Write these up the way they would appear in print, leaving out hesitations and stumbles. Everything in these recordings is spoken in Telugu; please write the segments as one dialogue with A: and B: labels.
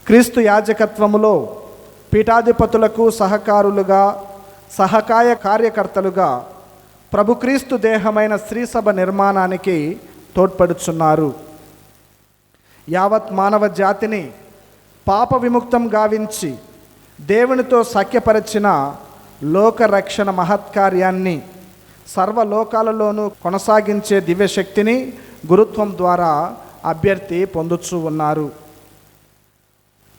A: క్రీస్తు యాజకత్వములో పీఠాధిపతులకు సహకారులుగా సహకాయ కార్యకర్తలుగా ప్రభుక్రీస్తు దేహమైన శ్రీసభ నిర్మాణానికి తోడ్పడుచున్నారు. యావత్ మానవ జాతిని పాప విముక్తం గావించి దేవునితో సఖ్యపరిచిన లోకరక్షణ మహత్కార్యాన్ని సర్వలోకాలలోనూ కొనసాగించే దివ్యశక్తిని గురుత్వం ద్వారా అభ్యర్థి పొందుచూ ఉన్నారు.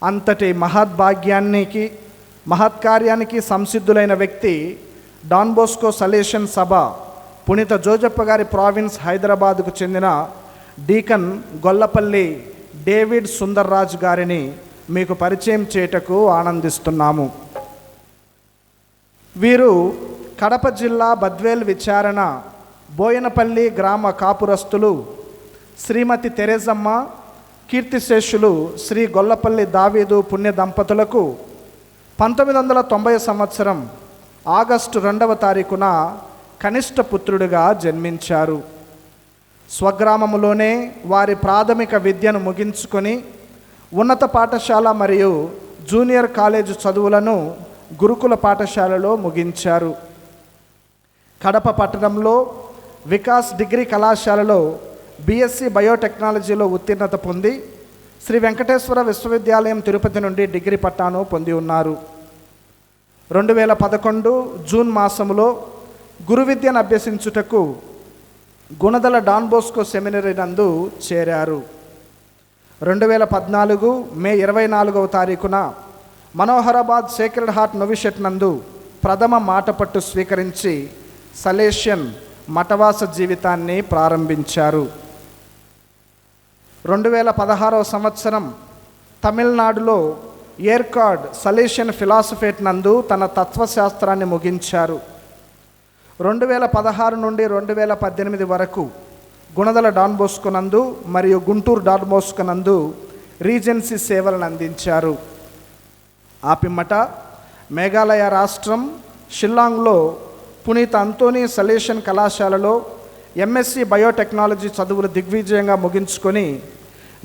A: అంతటి మహద్భాగ్యానికి మహత్కార్యానికి సంసిద్ధులైన వ్యక్తి డాన్ బోస్కో సలేషన్ సభ పునీత జోజప్ప గారి ప్రావిన్స్ హైదరాబాదుకు చెందిన డీకన్ గొల్లపల్లి డేవిడ్ సుందర్రాజ్ గారిని మీకు పరిచయం చేయటకు ఆనందిస్తున్నాము. వీరు కడప జిల్లా బద్వేల్ విచారణ బోయనపల్లి గ్రామ కాపురస్తులు శ్రీమతి తెరేజమ్మ కీర్తిశేషులు శ్రీ గొల్లపల్లి దావీదు పుణ్య దంపతులకు 1990 సంవత్సరం ఆగస్టు 2వ తారీఖున కనిష్ట పుత్రుడిగా జన్మించారు. స్వగ్రామములోనే వారి ప్రాథమిక విద్యను ముగించుకొని ఉన్నత పాఠశాల మరియు జూనియర్ కాలేజీ చదువులను గురుకుల పాఠశాలలో ముగించారు. కడప పట్టణంలో వికాస్ డిగ్రీ కళాశాలలో బీఎస్సీ బయోటెక్నాలజీలో ఉత్తీర్ణత పొంది శ్రీ వెంకటేశ్వర విశ్వవిద్యాలయం తిరుపతి నుండి డిగ్రీ పట్టాను పొంది ఉన్నారు. 2011 జూన్ మాసములో గురు విద్యను అభ్యసించుటకు గుణదల డాన్ బోస్కో సెమినరీ నందు చేరారు. 2014 మే 24వ తారీఖున మనోహరాబాద్ సేక్రెడ్ హార్ట్ నొవిషెట్ నందు ప్రథమ మాటపట్టు స్వీకరించి సలేషియన్ మఠవాస జీవితాన్ని ప్రారంభించారు. 2016వ సంవత్సరం తమిళనాడులో ఏర్కాడ్ సలేషియన్ ఫిలాసఫేట్ నందు తన తత్వశాస్త్రాన్ని ముగించారు. 2016 నుండి 2018 వరకు గుణదల డాన్ బోస్కో నందు మరియు గుంటూరు డాన్ బోస్కో నందు రీజెన్సీ సేవలను అందించారు. ఆ పిమ్మట మేఘాలయ రాష్ట్రం షిల్లాంగ్లో పునీత అంతోనీ సలేషన్ కళాశాలలో ఎంఎస్సి బయోటెక్నాలజీ చదువులు దిగ్విజయంగా ముగించుకొని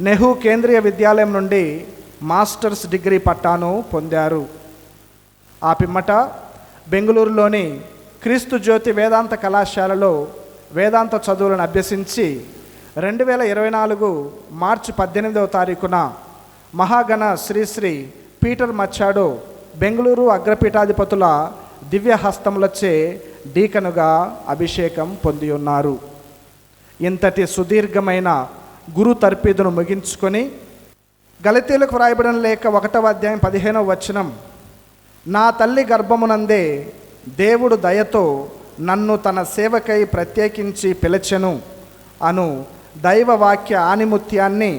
A: నెహ్రూ కేంద్రీయ విద్యాలయం నుండి మాస్టర్స్ డిగ్రీ పట్టాను పొందారు. ఆ పిమ్మట బెంగళూరులోని క్రీస్తు జ్యోతి వేదాంత కళాశాలలో వేదాంత చదువులను అభ్యసించి 2024 మార్చి 18వ తారీఖున మహాగణ శ్రీ పీటర్ మచ్చాడో బెంగళూరు అగ్రపీఠాధిపతుల దివ్య హస్తములచే డీకనుగా అభిషేకం పొంది ఉన్నారు. ఇంతటి సుదీర్ఘమైన గురు తర్పీదును ముగించుకొని గలతీలకు వ్రాయబడిన లేఖ 1వ అధ్యాయం 15వ వచనం, నా తల్లి గర్భమునందే దేవుడు దయతో నన్ను తన సేవకై ప్రత్యేకించి పిలచెను అను దైవవాక్య ఆనిముత్యాన్ని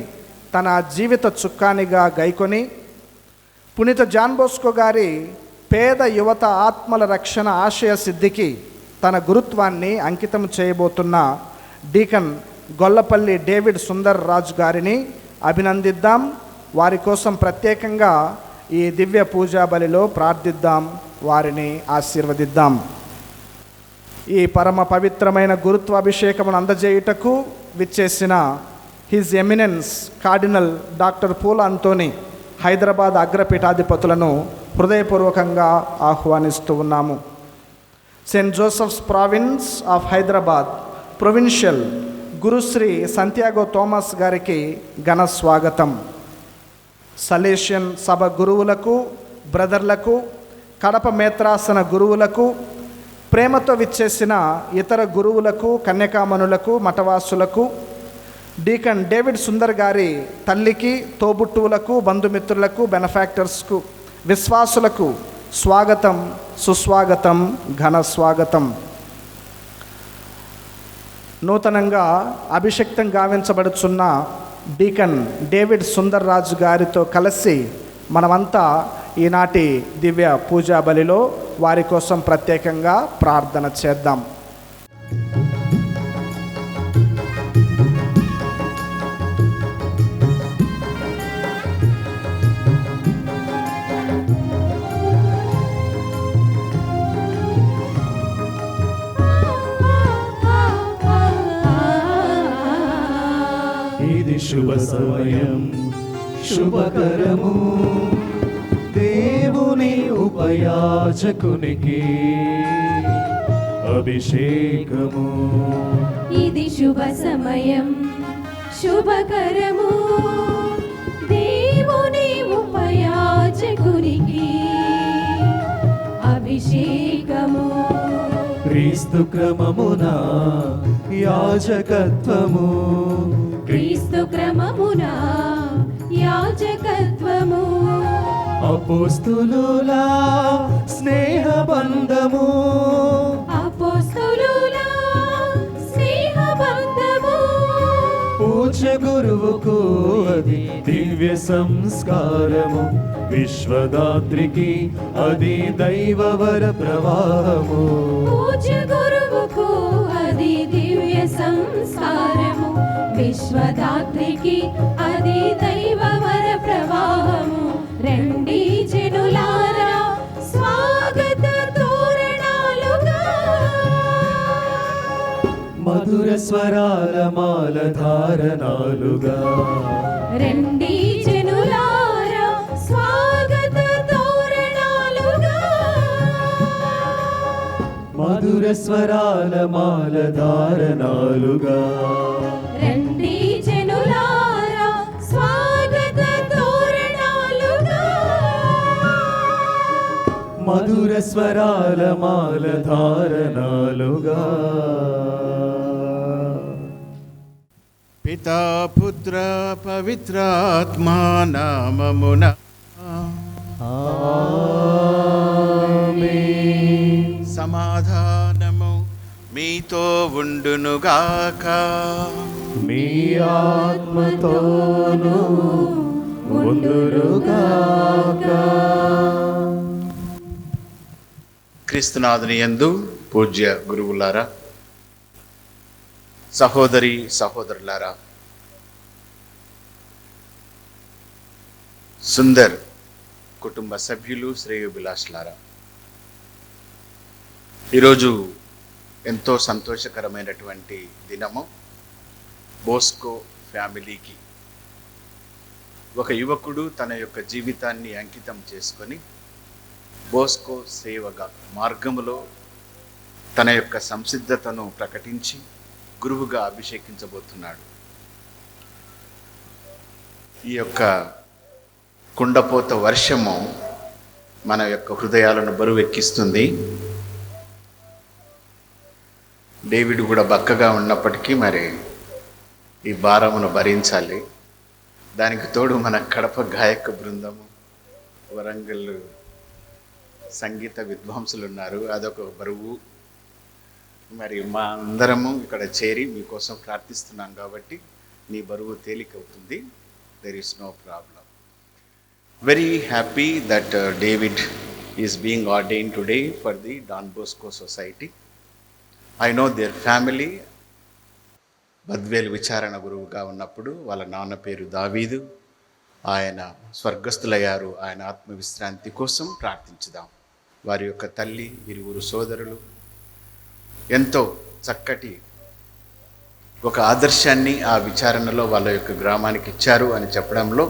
A: తన జీవిత చుక్కానిగా గైకొని పునీత జాన్ బోస్కో గారి పేద యువత ఆత్మల రక్షణ ఆశయ సిద్ధికి తన గురుత్వాన్ని అంకితం చేయబోతున్న డీకన్ గొల్లపల్లి డేవిడ్ సుందర్ రాజ్ గారిని అభినందిద్దాం. వారి కోసం ప్రత్యేకంగా ఈ దివ్య పూజా బలిలో ప్రార్థిద్దాం, వారిని ఆశీర్వదిద్దాం. ఈ పరమ పవిత్రమైన గురుత్వాభిషేకమును అందజేయుటకు విచ్చేసిన హిజ్ ఎమినెన్స్ కార్డినల్ డాక్టర్ పూల అంతోని హైదరాబాద్ అగ్రపీఠాధిపతులను హృదయపూర్వకంగా ఆహ్వానిస్తూ ఉన్నాము. Saint Joseph's province of Hyderabad provincial గురుశ్రీ సంతియాగో థోమస్ గారికి ఘన స్వాగతం. సలేషియన్ సభ గురువులకు, బ్రదర్లకు, కడప మేత్రాసన గురువులకు, ప్రేమతో విచ్చేసిన ఇతర గురువులకు, కన్యకామణులకు, మఠవాసులకు, డీకన్ డేవిడ్ సుందర్ గారి తల్లికి, తోబుట్టువులకు, బంధుమిత్రులకు, బెనఫాక్టర్స్కు, విశ్వాసులకు స్వాగతం, సుస్వాగతం, ఘన స్వాగతం. నూతనంగా అభిషక్తం గావించబడుచున్న డీకన్ డేవిడ్ సుందర్ రాజు గారితో కలిసి మనమంతా ఈనాటి దివ్య పూజా బలిలో వారి కోసం ప్రత్యేకంగా ప్రార్థన చేద్దాం.
B: ఇది శుభ సమయం, శుభకరము. దేవుని ఉపయాచకునికి అభిషేకము.
C: ఇది శుభ సమయం శుభకరము, దేవుని ఉపయాచకునికి అభిషేకము.
B: క్రీస్తు క్రమమున యాజకత్వము.
C: క్రీస్తు క్రమమున యాజకత్వము.
B: అపోస్తులుల స్నేహబంధము.
C: అపోస్తులుల స్నేహబంధము.
B: పూజ్య గురువుకు అది దివ్య సంస్కారము. విశ్వదాత్రికి అది దైవవర ప్రవాహము.
C: పూజ్య గురువుకు అది దివ్య సంస్కారము. విశ్వదాత్రికి అది దైవవర ప్రవాహము. రండి జనులారా స్వాగత తోరణాలుగా,
B: మధుర స్వరాల మాల ధారణాలుగా.
C: రండి జనులారా స్వాగత తోరణాలుగా,
B: మధుర స్వరాల మాల ధారణాలుగా.
C: రండి జనులారా స్వాగత తోరణాలుగా,
B: మధుర స్వరాల మాల ధారణాలుగా.
D: పితా పుత్ర పవిత్రాత్మా నామమున
B: ఆమేన్.
D: సమాధానము మీతో ఉండునుగాక.
B: మీ ఆత్మతోను ఉండునుగాక.
D: క్రీస్తునాథుని యందు పూజ్య గురువులారా, సహోదరి సహోదరులారా, సుందర్ కుటుంబ సభ్యులు, శ్రేయోభిలాషులారా, ఈరోజు ఎంతో సంతోషకరమైనటువంటి దినము. బోస్కో ఫ్యామిలీకి ఒక యువకుడు తన యొక్క జీవితాన్ని అంకితం చేసుకొని బోస్కో సేవగా మార్గములో తన యొక్క సంసిద్ధతను ప్రకటించి గురువుగా అభిషేకించబోతున్నాడు. ఈ యొక్క కుండపోత వర్షము మన యొక్క హృదయాలను బరువెక్కిస్తుంది. డేవిడ్ కూడా బక్కగా ఉన్నప్పటికీ మరి ఈ భారమును భరించాలి. దానికి తోడు మన కడప గాయక బృందము, వరంగల్ సంగీత విద్వాంసులు ఉన్నారు, అదొక బరువు. మరి మా అందరము ఇక్కడ చేరి మీకోసం ప్రార్థిస్తున్నాం కాబట్టి నీ బరువు తేలికవుతుంది. There is no problem. Very happy that David is being ordained today for the Don Bosco society. I know their family. Badvel విచారణ గురువుగా ఉన్నప్పుడు వాళ్ళ నాన్న పేరు దావీదు. ఆయన స్వర్గస్థులయ్యారు. ఆయన ఆత్మవిశ్రాంతి కోసం ప్రార్థించుదాం. వారి యొక్క తల్లి, ఇరువురు సోదరులు ఎంతో చక్కటి ఒక ఆదర్శాన్ని ఆ విచారణలో వాళ్ళ యొక్క గ్రామానికి ఇచ్చారు అని చెప్పడంలో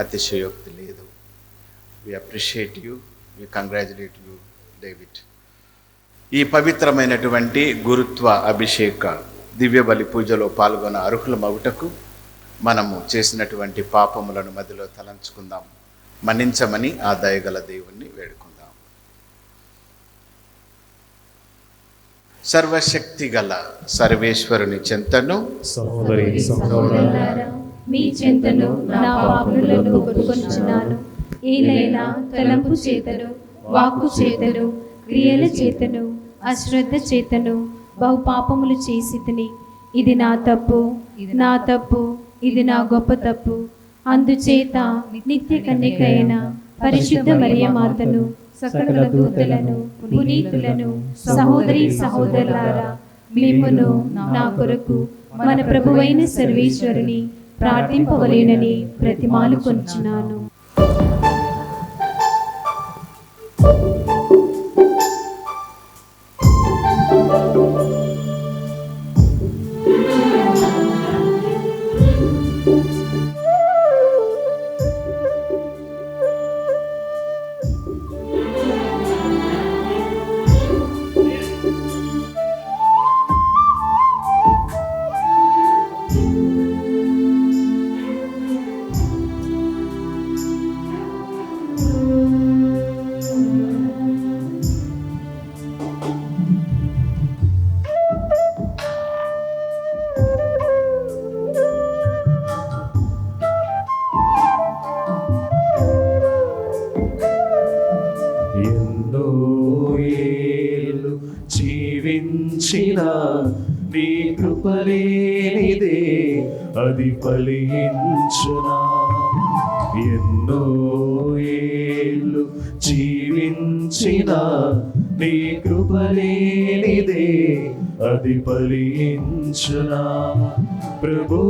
D: అతిశయోక్తి లేదు. We appreciate you, we congratulate you David. ఈ పవిత్రమైనటువంటి గురుత్వ అభిషేక దివ్య బలి పూజలో పాల్గొన్న అర్హుల మగుటకు మనము చేసినటువంటి పాపములను మధ్యలో తలంచుకుందాం. మన్నించమని ఆ దయగల దేవుణ్ణి వేడుకుందాం. సర్వశక్తి గల సర్వేశ్వరుని చెంతను
B: సహోదరి
C: సహోదరులారా, మీ చెంతను నా పాపములను ఒప్పుకొనుచున్నాను. ఏలైనా తలంపు చేతను, వాక్కు చేతను, క్రియల చేతను, అశ్రద్ధ చేతను బహు పాపములు చేసితిని. ఇది నా తప్పు, నా తప్పు, ఇది నా గొప్ప తప్పు. అందుచేత నిత్య కన్యకైన పరిశుద్ధ మరియమాతను, సకల దూతలను, పునీతులను, సహోదరి సహోదరులారా, మిమ్మును నా కొరకు మన ప్రభువైన సర్వేశ్వరుని ప్రార్థింపవలేనని ప్రతిమాలు కొంచున్నాను.
B: నీ కృపలేనిదే అది ఫలించునా. ఎన్నో ఏళ్ళు జీవించిన నీ కృపలేనిదే అది ఫలించునా. ప్రభూ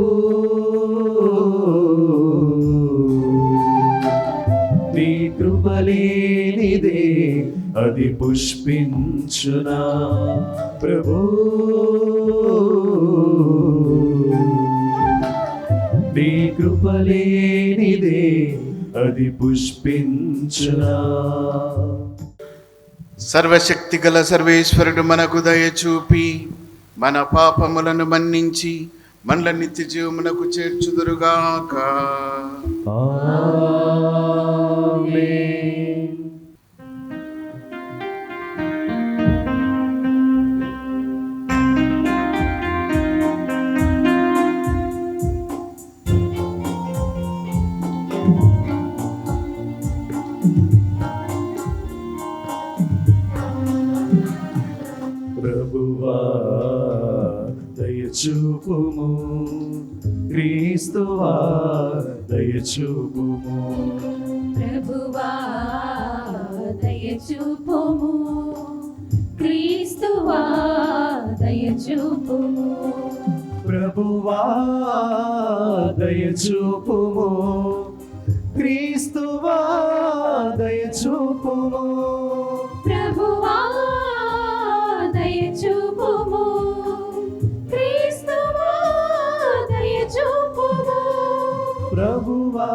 B: నీ కృపలేనిదే అది పుష్పించునా. ప్రభూ నీ కృపలేనిదే అది పుష్పించునా.
D: సర్వశక్తి గల సర్వేశ్వరుడు మనకు దయ చూపి మన పాపములను మన్నించి మనల నిత్య జీవమునకు చేర్చుదురుగాక.
B: ఆమేన్. ప్రభువా దయచూపుము, క్రీస్తువా దయచూపుము.
C: ప్రభువా దయచూపుము, క్రీస్తువా దయచూపుము.
B: ప్రభువా దయచూపుము, క్రీస్తువా దయచూపుము.
C: ప్రభువా దయచూపుము, క్రీస్తువా దయచూపుము.
B: ప్రభువా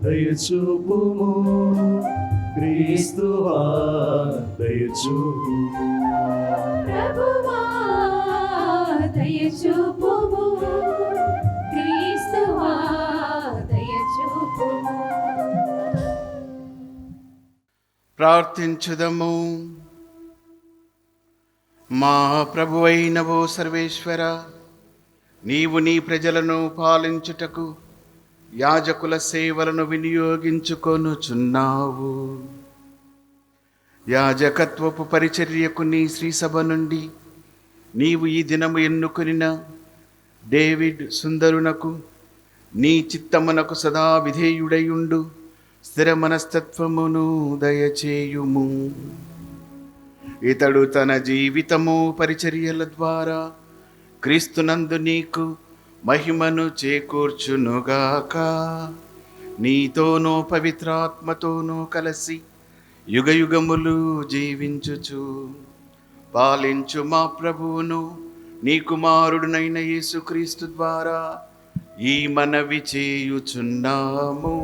B: దయచూపుము, క్రీస్తువా దయచూపుము.
C: ప్రభువా దయచూపుము, క్రీస్తువా దయచూపుము.
D: ప్రార్థించుదము. మా ప్రభువైన ఓ సర్వేశ్వర, నీవు నీ ప్రజలను పాలించుటకు యాజకుల సేవలను వినియోగించుకొనుచున్నావు. యాజకత్వపు పరిచర్యకు నీ శ్రీసభ నుండి నీవు ఈ దినము ఎన్నుకొనిన డేవిడ్ సుందరునకు నీ చిత్తమునకు సదా విధేయుడయుండు స్థిర మనస్తత్వమును దయచేయుము. ఇతడు తన జీవితము పరిచర్యల ద్వారా క్రీస్తునందు నీకు మహిమను చేకూర్చునుగాక. నీతోనూ పవిత్రాత్మతోనూ కలిసి యుగయుగములు జీవించుచు పాలించు మా ప్రభువును నీ కుమారుడునైన యేసుక్రీస్తు ద్వారా ఈ మనవి చేయుచున్నాము.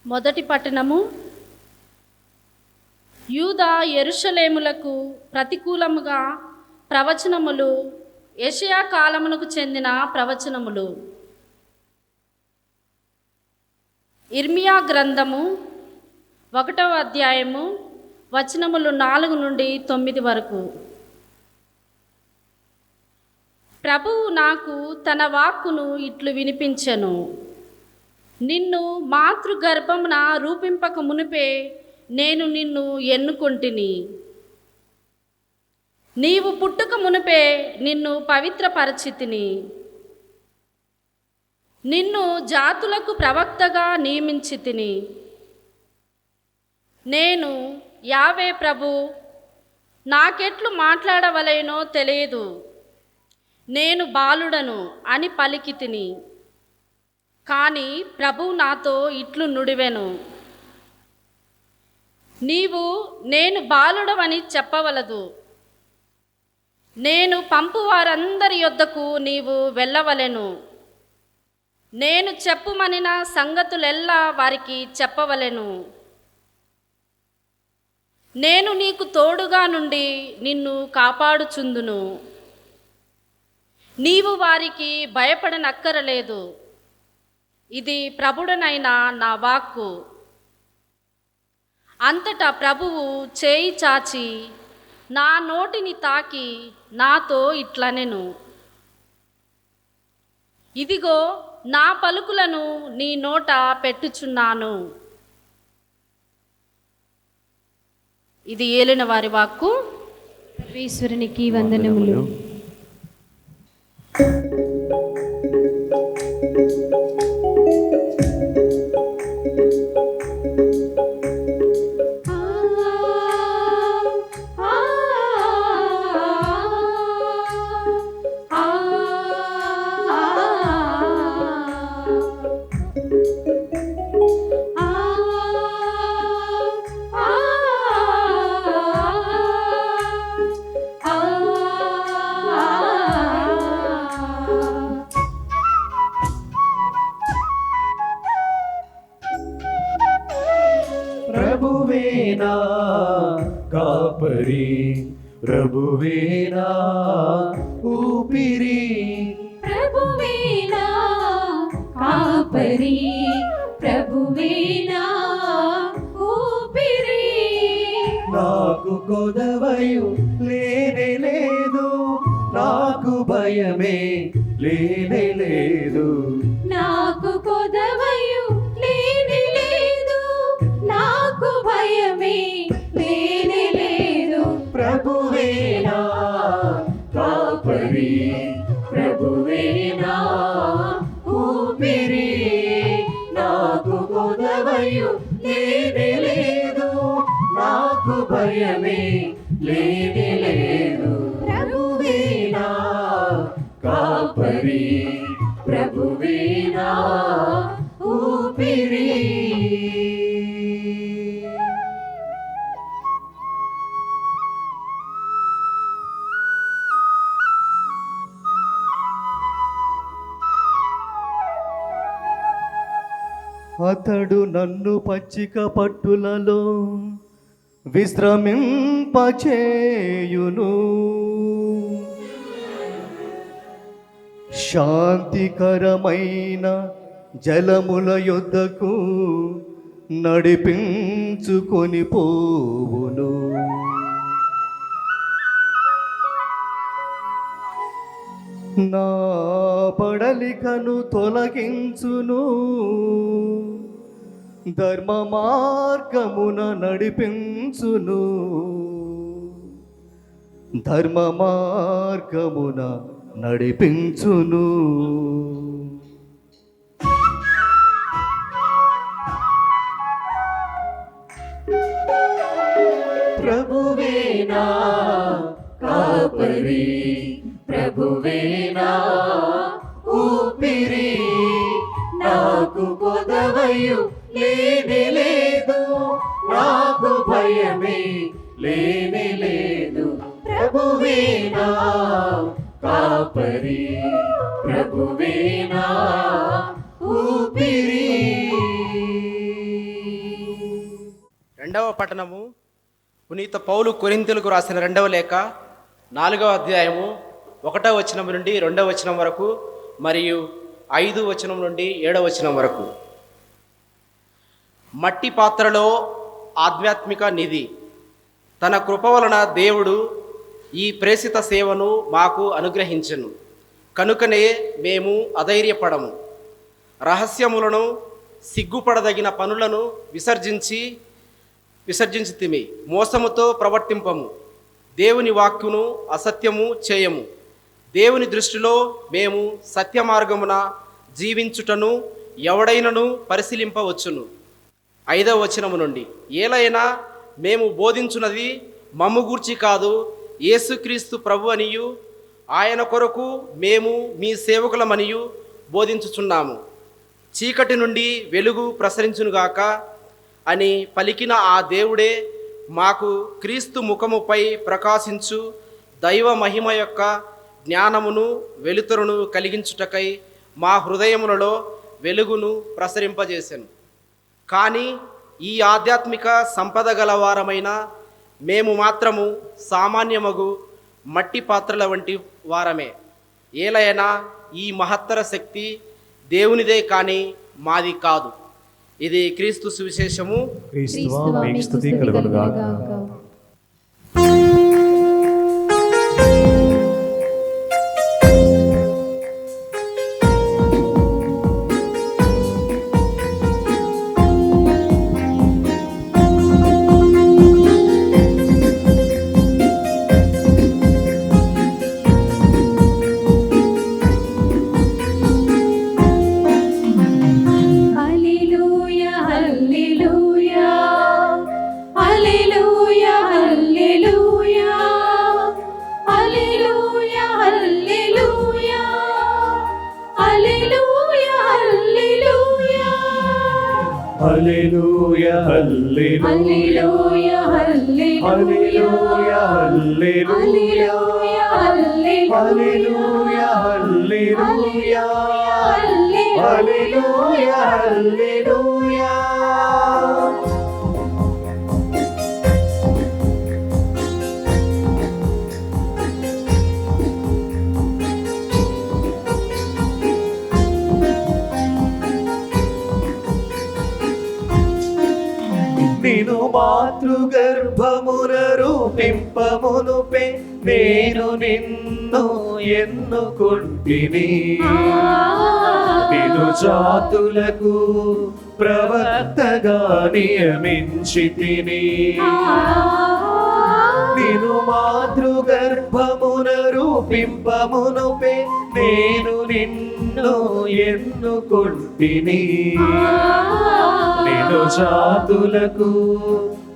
E: మొదటి పట్టణము. యూదా యెరూషలేములకు ప్రతికూలముగా ప్రవచనములు. యెషయా కాలమునకు చెందిన ప్రవచనములు. ఇర్మియా గ్రంథము 1వ అధ్యాయము వచనములు 4 నుండి 9 వరకు. ప్రభువు నాకు తన వాక్కును ఇట్లు వినిపించెను. నిన్ను మాతృగర్భమున రూపింపక మునిపే నేను నిన్ను ఎన్నుకొంటిని. నీవు పుట్టుక మునిపే నిన్ను పవిత్రపరచితిని. నిన్ను జాతులకు ప్రవక్తగా నియమించితిని. నేను యావే ప్రభు, నాకెట్లు మాట్లాడవలేనో తెలియదు, నేను బాలుడను అని పలికితిని. కానీ ప్రభువు నాతో ఇట్లు నుడివెను, నీవు నేను బాలుడవని చెప్పవలదు. నేను పంపు వారందరి యొద్దకు నీవు వెళ్ళవలెను. నేను చెప్పుమనిన సంగతులెల్లా వారికి చెప్పవలెను. నేను నీకు తోడుగా నుండి నిన్ను కాపాడుచుందును. నీవు వారికి భయపడనక్కరలేదు. ఇది ప్రభుడనైన నా వాక్కు. అంతటా ప్రభువు చేయి చాచి నా నోటిని తాకి నాతో ఇట్లనెను, ఇదిగో నా పలుకులను నీ నోట పెట్టుచున్నాను. ఇది ఏలిన వారి వాక్కు.
C: ఈశ్వరునికి వందనములు.
B: ప్రభువేనా కాపరి, ప్రభువేనా ఊపిరి,
C: ప్రభువేనా కాపరి, ప్రభువేనా ఊపిరి.
B: నాకు కొదవయు లేనే లేదు, నాకు భయమే లేనే లేదు.
C: నాకు కొదవయు లేని లేదు, నాకు భయమే లేని లేదు.
B: ప్రభువేనా కాపరి, ప్రభువేనా ఊపిరి, నాకు కొదవయు లేనే లేదు, నాకు భయమే లేనే లేదు. ప్రభువేనా కాపరి, ప్రభువేనా ఊపిరి. అతడు నన్ను పచ్చిక పట్టులలో విశ్రమింపచేయును, శాంతికరమైన జలముల యొద్దకు నడిపించుకొని పోవును. నా పడలికను తొలగించును, ధర్మ మార్గమున నడిపించును, ధర్మ మార్గమున నడిపించును. ప్రభువేనా కాపరి, ప్రభువేనా ఊపిరి, నాకు కొదవయు లేనే లేదు, నాకు భయమే లేనే లేదు. ప్రభువేనా కాపరి, ప్రభువేనా ఊపిరి.
F: రెండవ పట్టణము పునీత పౌలు కొరింథీయులకు రాసిన 2వ లేఖ 4వ అధ్యాయము 1వ వచనం నుండి 2వ వచనం వరకు మరియు 5వ వచనం నుండి 7వ వచనం వరకు. మట్టి పాత్రలో ఆధ్యాత్మిక నిధి. తన కృప వలన దేవుడు ఈ ప్రేసిత సేవను మాకు అనుగ్రహించెను. కనుకనే మేము అధైర్యపడము. రహస్యములను, సిగ్గుపడదగిన పనులను విసర్జించితిమి. మోసముతో ప్రవర్తింపము. దేవుని వాక్యును అసత్యము చేయము. దేవుని దృష్టిలో మేము సత్య మార్గమున జీవించుటను ఎవడైనను పరిశీలింపవచ్చును. 5వ వచనము నుండి, ఏలైనా మేము బోధించున్నది మమ్ము గూర్చి కాదు, యేసుక్రీస్తు ప్రభు అనియు ఆయన కొరకు మేము మీ సేవకులమనియు బోధించుచున్నాము. చీకటి నుండి వెలుగు ప్రసరించునుగాక అని పలికిన ఆ దేవుడే మాకు క్రీస్తు ముఖముపై ప్రకాశించు దైవ మహిమ యొక్క జ్ఞానమును, వెలుతురును కలిగించుటకై మా హృదయములలో వెలుగును ప్రసరింపజేసెను. కానీ ఈ ఆధ్యాత్మిక సంపద గలవారమైన మేము మాత్రము సామాన్యమగు మట్టి పాత్రల వంటి వారమే. ఏలైనా ఈ మహత్తర శక్తి దేవునిదే కానీ మాది కాదు. ఇది క్రీస్తు సువిశేషము.
B: క్రీస్తువా మీకు స్తుతి కలుగునుగాక. హల్లెలూయా హల్లెలూయా హల్లెలూయా హల్లెలూయా హల్లెలూయా హల్లెలూయా హల్లెలూయా హల్లెలూయా. నిను మాతృగర్భమున రూపింపమునుపే నేను నిన్ను ఎన్నుకుంటిని. నిను జాతులకు ప్రవక్తగా నియమించితిని. నిను మాతృగర్భమున రూపింపమునుపే నేను నిన్ను ఎన్నుకుంటిని. నిను జాతులకు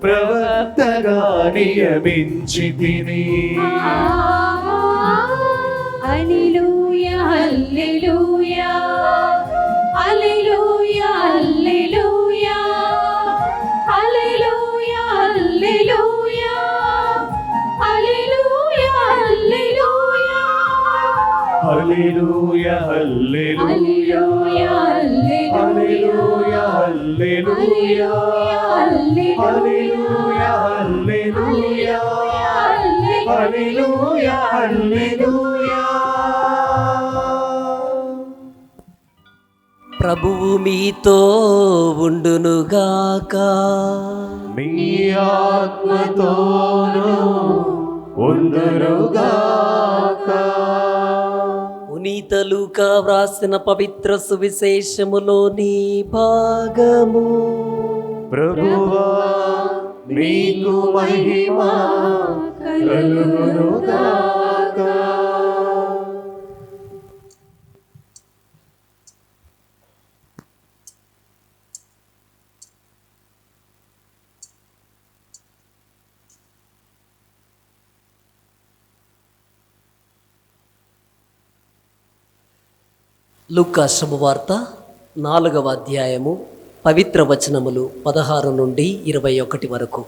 B: ప్రవక్తగా నియమించితిని.
C: హల్లెలూయా హల్లెలూయా హల్లెలూయా హల్లెలూయా హల్లెలూయా హల్లెలూయా హల్లెలూయా హల్లెలూయా
B: హల్లెలూయా హల్లెలూయా హల్లెలూయా హల్లెలూయా హల్లెలూయా హల్లెలూయా హల్లెలూయా హల్లెలూయా.
G: ప్రభువు మీతో ఉండునుగాక.
B: మీ ఆత్మతోను ఉండునుగాక.
G: పునీత లూకా వ్రాసిన పవిత్ర సువిశేషములోని భాగము.
B: ప్రభువా నీకు మహిమ కలుగునుగాక.
G: లూకా శుభవార్త 4వ అధ్యాయము పవిత్ర వచనములు 16 నుండి 21 వరకు.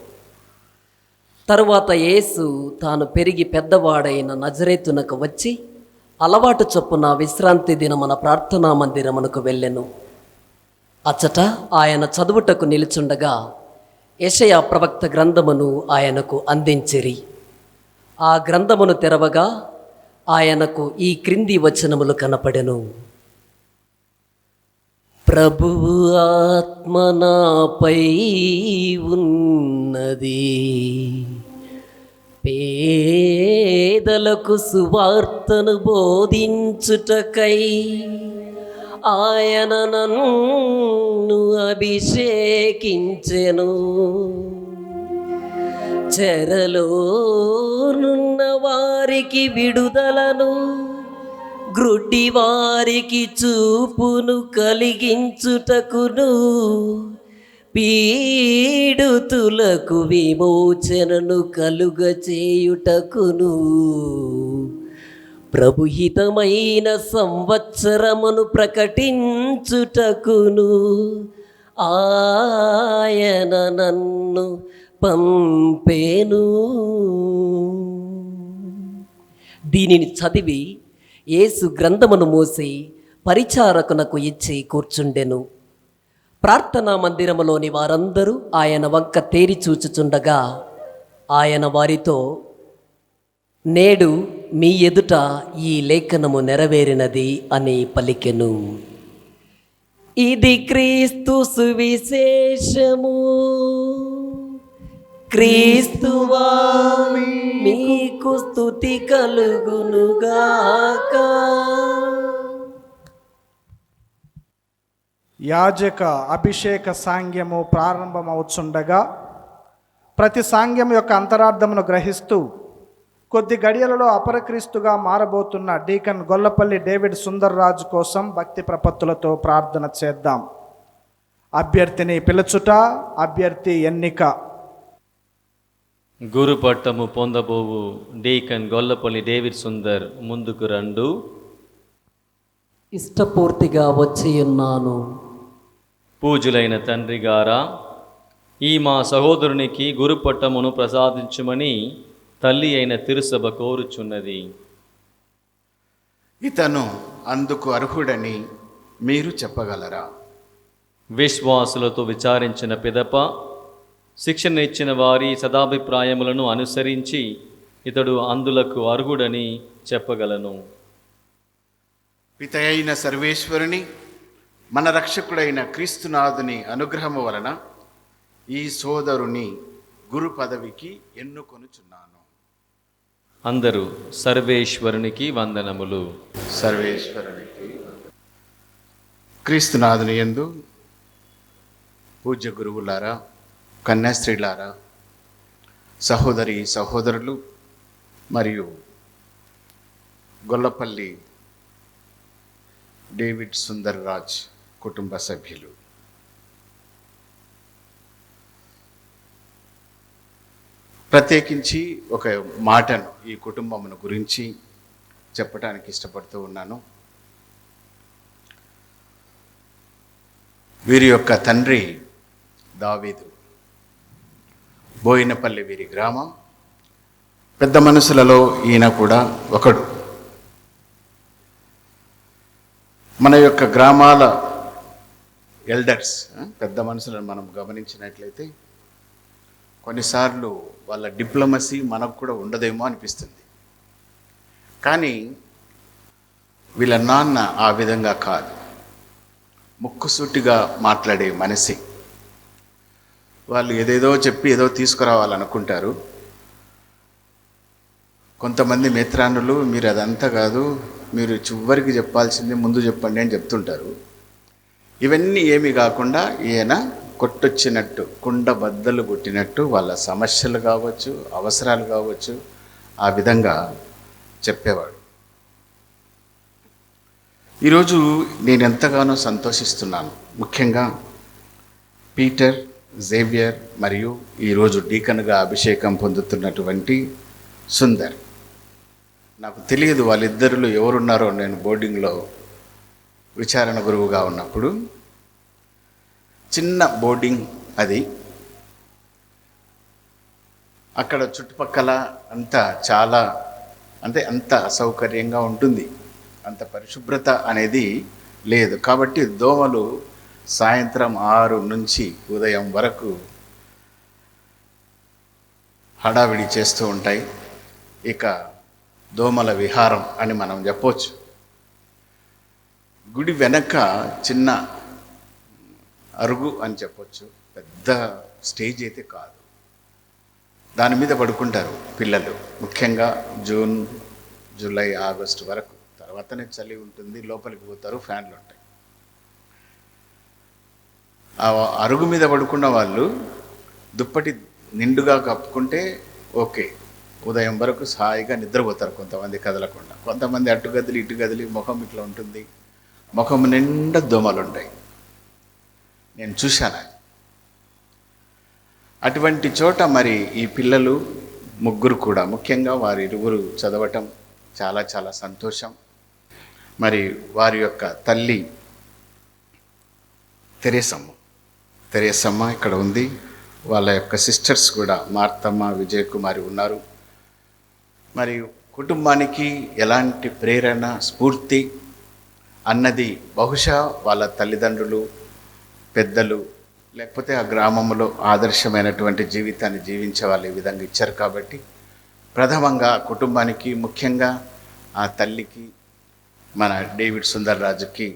G: తరువాత యేసు తాను పెరిగి పెద్దవాడైన నజరేతునకు వచ్చి అలవాటు చొప్పున విశ్రాంతి దినమున ప్రార్థనా మందిరమునకు వెళ్ళెను. అచ్చట ఆయన చదువుటకు నిలుచుండగా యెషయా ప్రవక్త గ్రంథమును ఆయనకు అందించిరి. ఆ గ్రంథమును తెరవగా ఆయనకు ఈ క్రింది వచనములు కనపడెను. ప్రభువు ఆత్మ నాపై ఉన్నది, పేదలకు సువార్తను బోధించుటకై ఆయన నన్ను అభిషేకించెను. చెరలోనున్న వారికి విడుదలను, గ్రుడ్డి వారికి చూపును కలిగించుటకును, పీడితులకు విమోచనను కలుగచేయుటకును, ప్రభుహితమైన సంవత్సరమును ప్రకటించుటకును ఆయన నన్ను పంపెను. దీనిని చదివి యేసు గ్రంథమును మోసి పరిచారకునకు ఇచ్చి కూర్చుండెను. ప్రార్థనా మందిరములోని వారందరూ ఆయన వంక తేరి చూచుచుండగా ఆయన వారితో, నేడు మీ ఎదుట ఈ లేఖనము నెరవేరినది అని పలికెను. ఇది క్రీస్తు సువిశేషము. క్రీస్తువా మీకు స్తుతి కలుగునుగాక.
A: యాజక అభిషేక సాంగ్యము ప్రారంభమవుచుండగా ప్రతి సాంగ్యం యొక్క అంతరార్థమును గ్రహిస్తూ కొద్ది గడియలలో అపరక్రీస్తుగా మారబోతున్న డీకన్ గొల్లపల్లి డేవిడ్ సుందర్రాజు కోసం భక్తి ప్రపత్తులతో ప్రార్థన చేద్దాం. అభ్యర్థిని పిలుచుట, అభ్యర్థి ఎన్నిక.
H: గురు పట్టము పొందబోవు డీకన్ గొల్లపల్లి డేవిడ్ సుందర్ ముందుకు రండు.
G: ఇష్టపూర్తిగా వచ్చియున్నాను.
H: పూజులైన తండ్రి గారా, ఈ మా సహోదరునికి గురుపట్టమును ప్రసాదించుమని తల్లి అయిన తిరుసభ కోరుచున్నది.
D: ఇతను అందుకు అర్హుడని మీరు చెప్పగలరా?
H: విశ్వాసులతో విచారించిన పిదప శిక్షణ ఇచ్చిన వారి సదాభిప్రాయములను అనుసరించి ఇతడు అందులకు అర్హుడని చెప్పగలను.
D: పిత అయిన సర్వేశ్వరుని, మన రక్షకుడైన క్రీస్తునాథుని అనుగ్రహము వలన ఈ సోదరుని గురు పదవికి ఎన్నుకొనుచున్నాను.
H: అందరూ సర్వేశ్వరునికి వందనములు.
D: సర్వేశ్వరునికి క్రీస్తునాథుని యందు పూజ్య గురువులారా, కన్యాస్త్రీలారా, సహోదరి సహోదరులు మరియు గొల్లపల్లి డేవిడ్ సుందర్ రాజ్ కుటుంబ సభ్యులు, ప్రత్యేకించి ఒక మాటను ఈ కుటుంబమును గురించి చెప్పడానికి ఇష్టపడుతూ ఉన్నాను. వీరి యొక్క తండ్రి దావీదు, బోయినపల్లి వీరి గ్రామం. పెద్ద మనుషులలో ఈయన కూడా ఒకడు. మన యొక్క గ్రామాల ఎల్డర్స్, పెద్ద మనుషులను మనం గమనించినట్లయితే కొన్నిసార్లు వాళ్ళ డిప్లొమసీ మనకు కూడా ఉండదేమో అనిపిస్తుంది. కానీ వీళ్ళ నాన్న ఆ విధంగా కాదు, ముక్కుసూటిగా మాట్లాడే మనిషి. వాళ్ళు ఏదేదో చెప్పి ఏదో తీసుకురావాలనుకుంటారు. కొంతమంది మిత్రానులు మీరు అదంతా కాదు, మీరు చివరికి చెప్పాల్సింది ముందు చెప్పండి అని చెప్తుంటారు. ఇవన్నీ ఏమీ కాకుండా ఈయన కొట్టొచ్చినట్టు, కుండ బద్దలు కొట్టినట్టు వాళ్ళ సమస్యలు కావచ్చు, అవసరాలు కావచ్చు, ఆ విధంగా చెప్పేవాడు. ఈరోజు నేను ఎంతగానో సంతోషిస్తున్నాను. ముఖ్యంగా పీటర్, జేవియర్ మరియు ఈరోజు డీకన్గా అభిషేకం పొందుతున్నటువంటి సుందర్. నాకు తెలియదు వాళ్ళిద్దరిలో ఎవరున్నారో. నేను బోర్డింగ్లో విచారణ గురువుగా ఉన్నప్పుడు, చిన్న బోర్డింగ్ అది, అక్కడ చుట్టుపక్కల అంతా చాలా అంత అసౌకర్యంగా ఉంటుంది. అంత పరిశుభ్రత అనేది లేదు. కాబట్టి దోమలు సాయంత్రం 6 నుంచి ఉదయం వరకు హడావిడి చేస్తూ ఉంటాయి. ఇక దోమల విహారం అని మనం చెప్పవచ్చు. గుడి వెనక చిన్న అరుగు అని చెప్పొచ్చు, పెద్ద స్టేజ్ అయితే కాదు. దాని మీద పడుకుంటారు పిల్లలు. ముఖ్యంగా జూన్, జూలై, ఆగస్టు వరకు. తర్వాతనే చలి ఉంటుంది, లోపలికి పోతారు, ఫ్యాన్లు ఉంటాయి. ఆ అరుగు మీద పడుకున్న వాళ్ళు దుప్పటి నిండుగా కప్పుకుంటే ఓకే, ఉదయం వరకు హాయిగా నిద్రపోతారు. కొంతమంది కదలకుండా, కొంతమంది అటు గదిలి ఇటు గదిలి, ముఖం ఇట్లా ఉంటుంది, ముఖం నిండా దోమలు ఉంటాయి. నేను చూశాను. అటువంటి చోట మరి ఈ పిల్లలు ముగ్గురు కూడా, ముఖ్యంగా వారి ఇరువురు చదవటం చాలా చాలా సంతోషం. మరి వారి యొక్క తల్లి తెరేసమ్మ ఇక్కడ ఉంది. వాళ్ళ యొక్క సిస్టర్స్ కూడా మార్తమ్మ, విజయకుమారి ఉన్నారు. మరి కుటుంబానికి ఎలాంటి ప్రేరణ, స్ఫూర్తి అన్నది బహుశా వాళ్ళ తల్లిదండ్రులు, పెద్దలు, లేకపోతే ఆ గ్రామంలో ఆదర్శమైనటువంటి జీవితాన్ని జీవించే వాళ్ళు ఈ విధంగా ఇచ్చారు. కాబట్టి ప్రథమంగా కుటుంబానికి, ముఖ్యంగా ఆ తల్లికి, మన డేవిడ్ సుందర్ రాజుకి,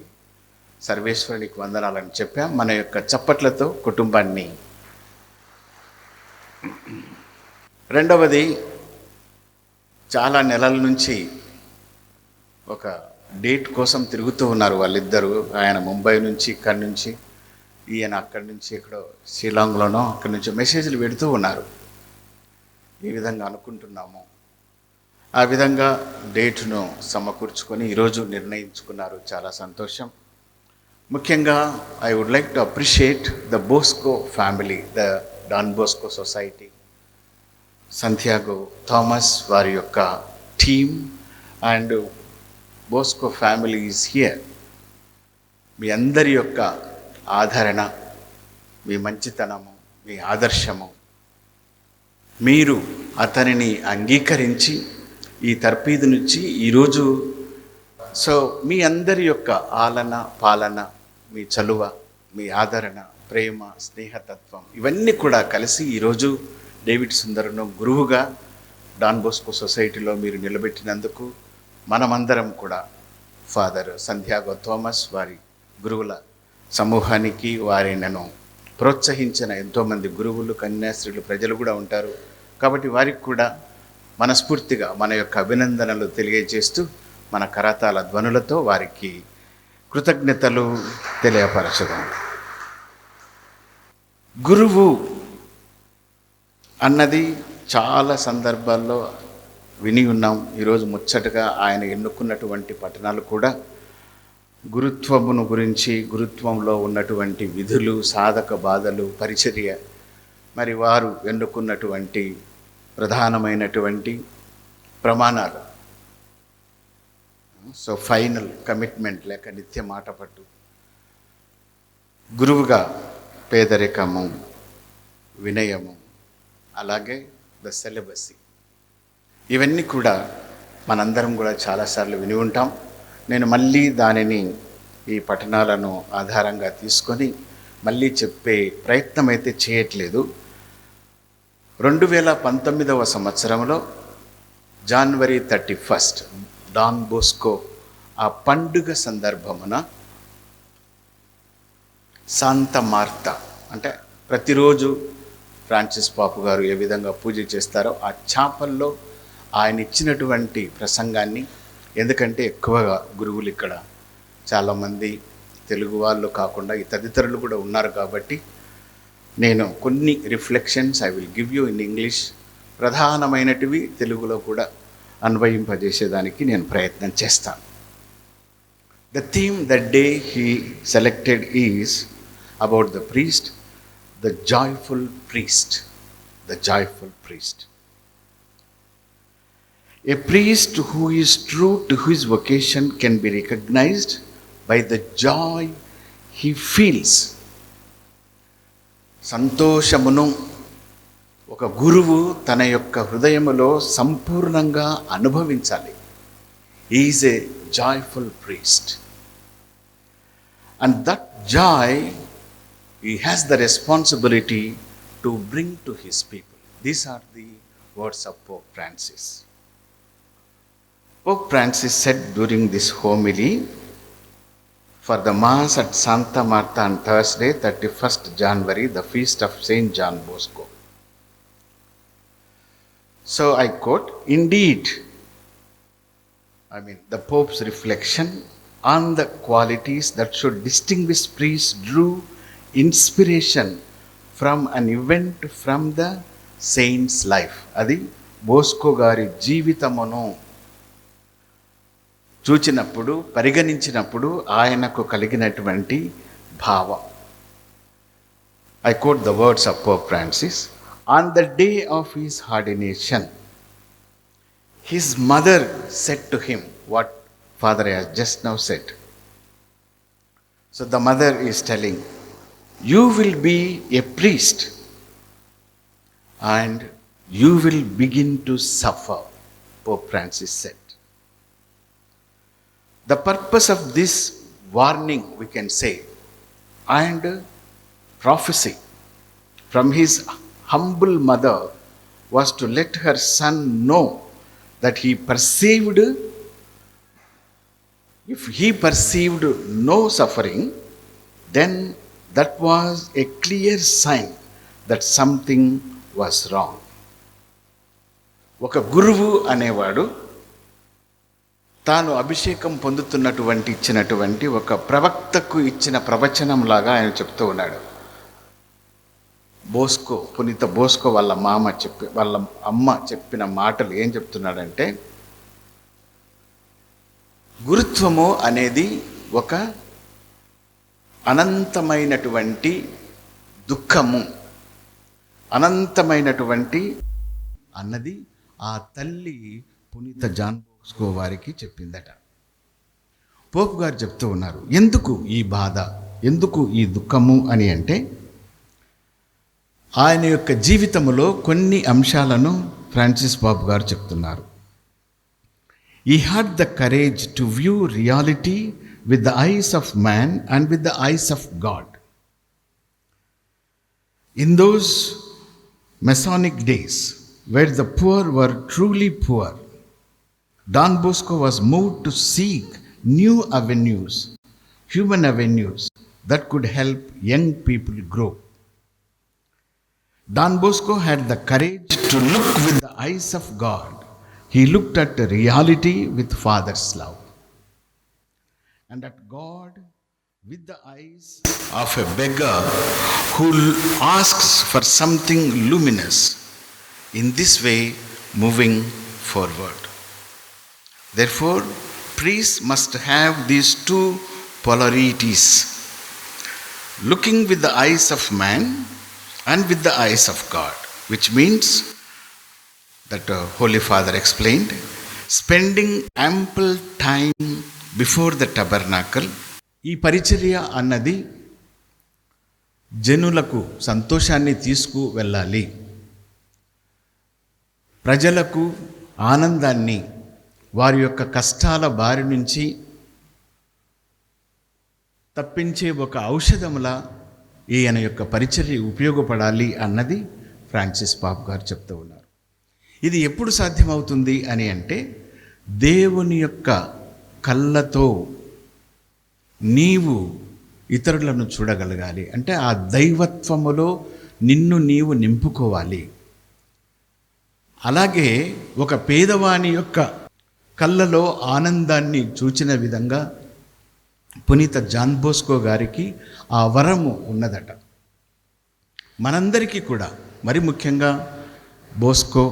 D: సర్వేశ్వరునికి వందనాలని చెప్పాం. మన యొక్క చప్పట్లతో కుటుంబాన్ని. రెండవది, చాలా నెలల నుంచి ఒక డేట్ కోసం తిరుగుతూ ఉన్నారు వాళ్ళిద్దరూ. ఆయన ముంబై నుంచి, ఇక్కడి నుంచి, ఈయన అక్కడి నుంచి, ఎక్కడో షిలాంగ్లోనో అక్కడి నుంచి మెసేజ్లు పెడుతూ ఉన్నారు. ఈ విధంగా అనుకుంటున్నాము. ఆ విధంగా డేట్ను సమకూర్చుకొని ఈరోజు నిర్ణయించుకున్నారు. చాలా సంతోషం. ముఖ్యంగా I would like to appreciate the Bosco family, the Don Bosco society, Santiago Thomas వారి యొక్క team and Bosco family is here. మీ అందరి యొక్క ఆదరణ, మీ మంచితనము, మీ ఆదర్శము, మీరు అతనిని అంగీకరించి ఈ తర్పీదు నుంచి ఈరోజు మీ అందరి యొక్క ఆలన పాలన, మీ చలువ, మీ ఆదరణ, ప్రేమ, స్నేహతత్వం ఇవన్నీ కూడా కలిసి ఈరోజు డేవిడ్ సుందర్ను గురువుగా డాన్ బోస్కో సొసైటీలో మీరు నిలబెట్టినందుకు మనమందరం కూడా ఫాదర్ సంధ్యాగో థామస్ వారి గురువుల సమూహానికి, వారిని ప్రోత్సహించిన ఎంతోమంది గురువులు, కన్యాస్త్రీలు, ప్రజలు కూడా ఉంటారు. కాబట్టి వారికి కూడా మనస్ఫూర్తిగా మన యొక్క అభినందనలు తెలియజేస్తూ మన కరతాళ ధ్వనులతో వారికి కృతజ్ఞతలు తెలియపరచదాం. గురువు అన్నది చాలా సందర్భాల్లో విని ఉన్నాం. ఈరోజు ముచ్చటగా ఆయన ఎన్నుకున్నటువంటి పట్టణాలు కూడా గురుత్వమును గురించి, గురుత్వంలో ఉన్నటువంటి విధులు, సాధక బాధలు, పరిచర్య, మరి వారు ఎన్నుకున్నటువంటి ప్రధానమైనటువంటి ప్రమాణాలు, ఫైనల్ కమిట్మెంట్ లేక నిత్య మాట పట్టు, గురువుగా పేదరికము, వినయము, అలాగే ద సెలబసీ, ఇవన్నీ కూడా మనందరం కూడా చాలాసార్లు విని ఉంటాం. నేను మళ్ళీ దానిని ఈ పఠనాలను ఆధారంగా తీసుకొని మళ్ళీ చెప్పే ప్రయత్నం అయితే చేయట్లేదు. 2019 సంవత్సరంలో జనవరి 31 డాన్ బోస్కో ఆ పండుగ సందర్భమున శాంత మార్త, అంటే ప్రతిరోజు ఫ్రాన్సిస్ పాపు గారు ఏ విధంగా పూజ చేస్తారో ఆ చాపల్లో ఆయన ఇచ్చినటువంటి ప్రసంగాన్ని, ఎందుకంటే ఎక్కువగా గురువులు ఇక్కడ చాలామంది తెలుగు వాళ్ళు కాకుండా ఈ తదితరులు కూడా ఉన్నారు కాబట్టి నేను కొన్ని reflections I will give you in English, ప్రధానమైనటివి తెలుగులో కూడా అన్వయింపజేసేదానికి నేను ప్రయత్నం చేస్తాను. The theme that day he selected is about the priest, the joyful priest, the joyful priest. A priest who is true to his vocation can be recognized by the joy he feels. సంతోషమును ఒక గురువు తన యొక్క హృదయములో సంపూర్ణంగా అనుభవించాలి. He is a joyful priest. And that joy he has the responsibility to bring to his people. These are the words of Pope Francis. Pope Francis said during this homily for the Mass at Santa Marta on Thursday, 31st January, the feast of Saint John Bosco. So I quote, indeed, the Pope's reflection on the qualities that should distinguish priests drew inspiration from an event from the saint's life. Adi Bosco గారి జీవితమును చూచినప్పుడు, పరిగణించినప్పుడు ఆయనకు కలిగినటువంటి భావం. I quote the words of Pope Francis. On the day of his ordination, his mother said to him what Father has just now said. So the mother is telling, you will be a priest and you will begin to suffer, Pope Francis said. The purpose of this warning, we can say, and prophecy from his humble mother was to let her son know that if he perceived no suffering, then that was a clear sign that something was wrong. ఒక గురువు అనేవాడు తాను అభిషేకం పొందుతున్నటువంటి ఇచ్చినటువంటి ఒక ప్రవక్తకు ఇచ్చిన ప్రవచనంలాగా ఆయన చెప్తూ ఉన్నాడు. బోస్కో, పునీత బోస్కో వాళ్ళ అమ్మ చెప్పిన మాటలు ఏం చెప్తున్నాడంటే, గురుత్వము అనేది ఒక అనంతమైనటువంటి దుఃఖము, అనంతమైనటువంటి అన్నది ఆ తల్లి పునీత జాన్ బోస్కో వారికి చెప్పిందట. పోపు గారు చెప్తూ ఉన్నారు, ఎందుకు ఈ బాధ, ఎందుకు ఈ దుఃఖము అని అంటే, ఆయన యొక్క జీవితంలో కొన్ని అంశాలను ఫ్రాన్సిస్ బాబు గారు చెప్తున్నారు. He had the courage to view reality with the eyes of man and with the eyes of God. In those Masonic days, where the poor were truly poor, Don Bosco was moved to seek new avenues, human avenues that could help young people grow. Don Bosco had the courage to look with the eyes of God. He looked at reality with Father's love, and at God with the eyes of a beggar who asks for something luminous, in this way moving forward. Therefore, priests must have these two polarities, looking with the eyes of man and with the eyes of God, which means that Holy Father explained, spending ample time before the tabernacle. ఈ పరిచర్య అన్నది జనులకు సంతోషాన్ని తీసుకు వెళ్ళాలి, ప్రజలకు ఆనందాన్ని, వారి యొక్క కష్టాల బారి నుంచి తప్పించే ఒక ఔషధములా ఈయన యొక్క పరిచర్య ఉపయోగపడాలి అన్నది ఫ్రాన్సిస్ బాబు గారు చెప్తూ ఉన్నారు. ఇది ఎప్పుడు సాధ్యమవుతుంది అని అంటే, దేవుని యొక్క కళ్ళతో నీవు ఇతరులను చూడగలగాలి. అంటే ఆ దైవత్వములో నిన్ను నీవు నింపుకోవాలి. అలాగే ఒక పేదవాని యొక్క కళ్ళలో ఆనందాన్ని చూచిన విధంగా పునీత జాన్ బోస్కో గారికి ఆ వరము ఉన్నదట. మనందరికీ కూడా, మరి ముఖ్యంగా బోస్కో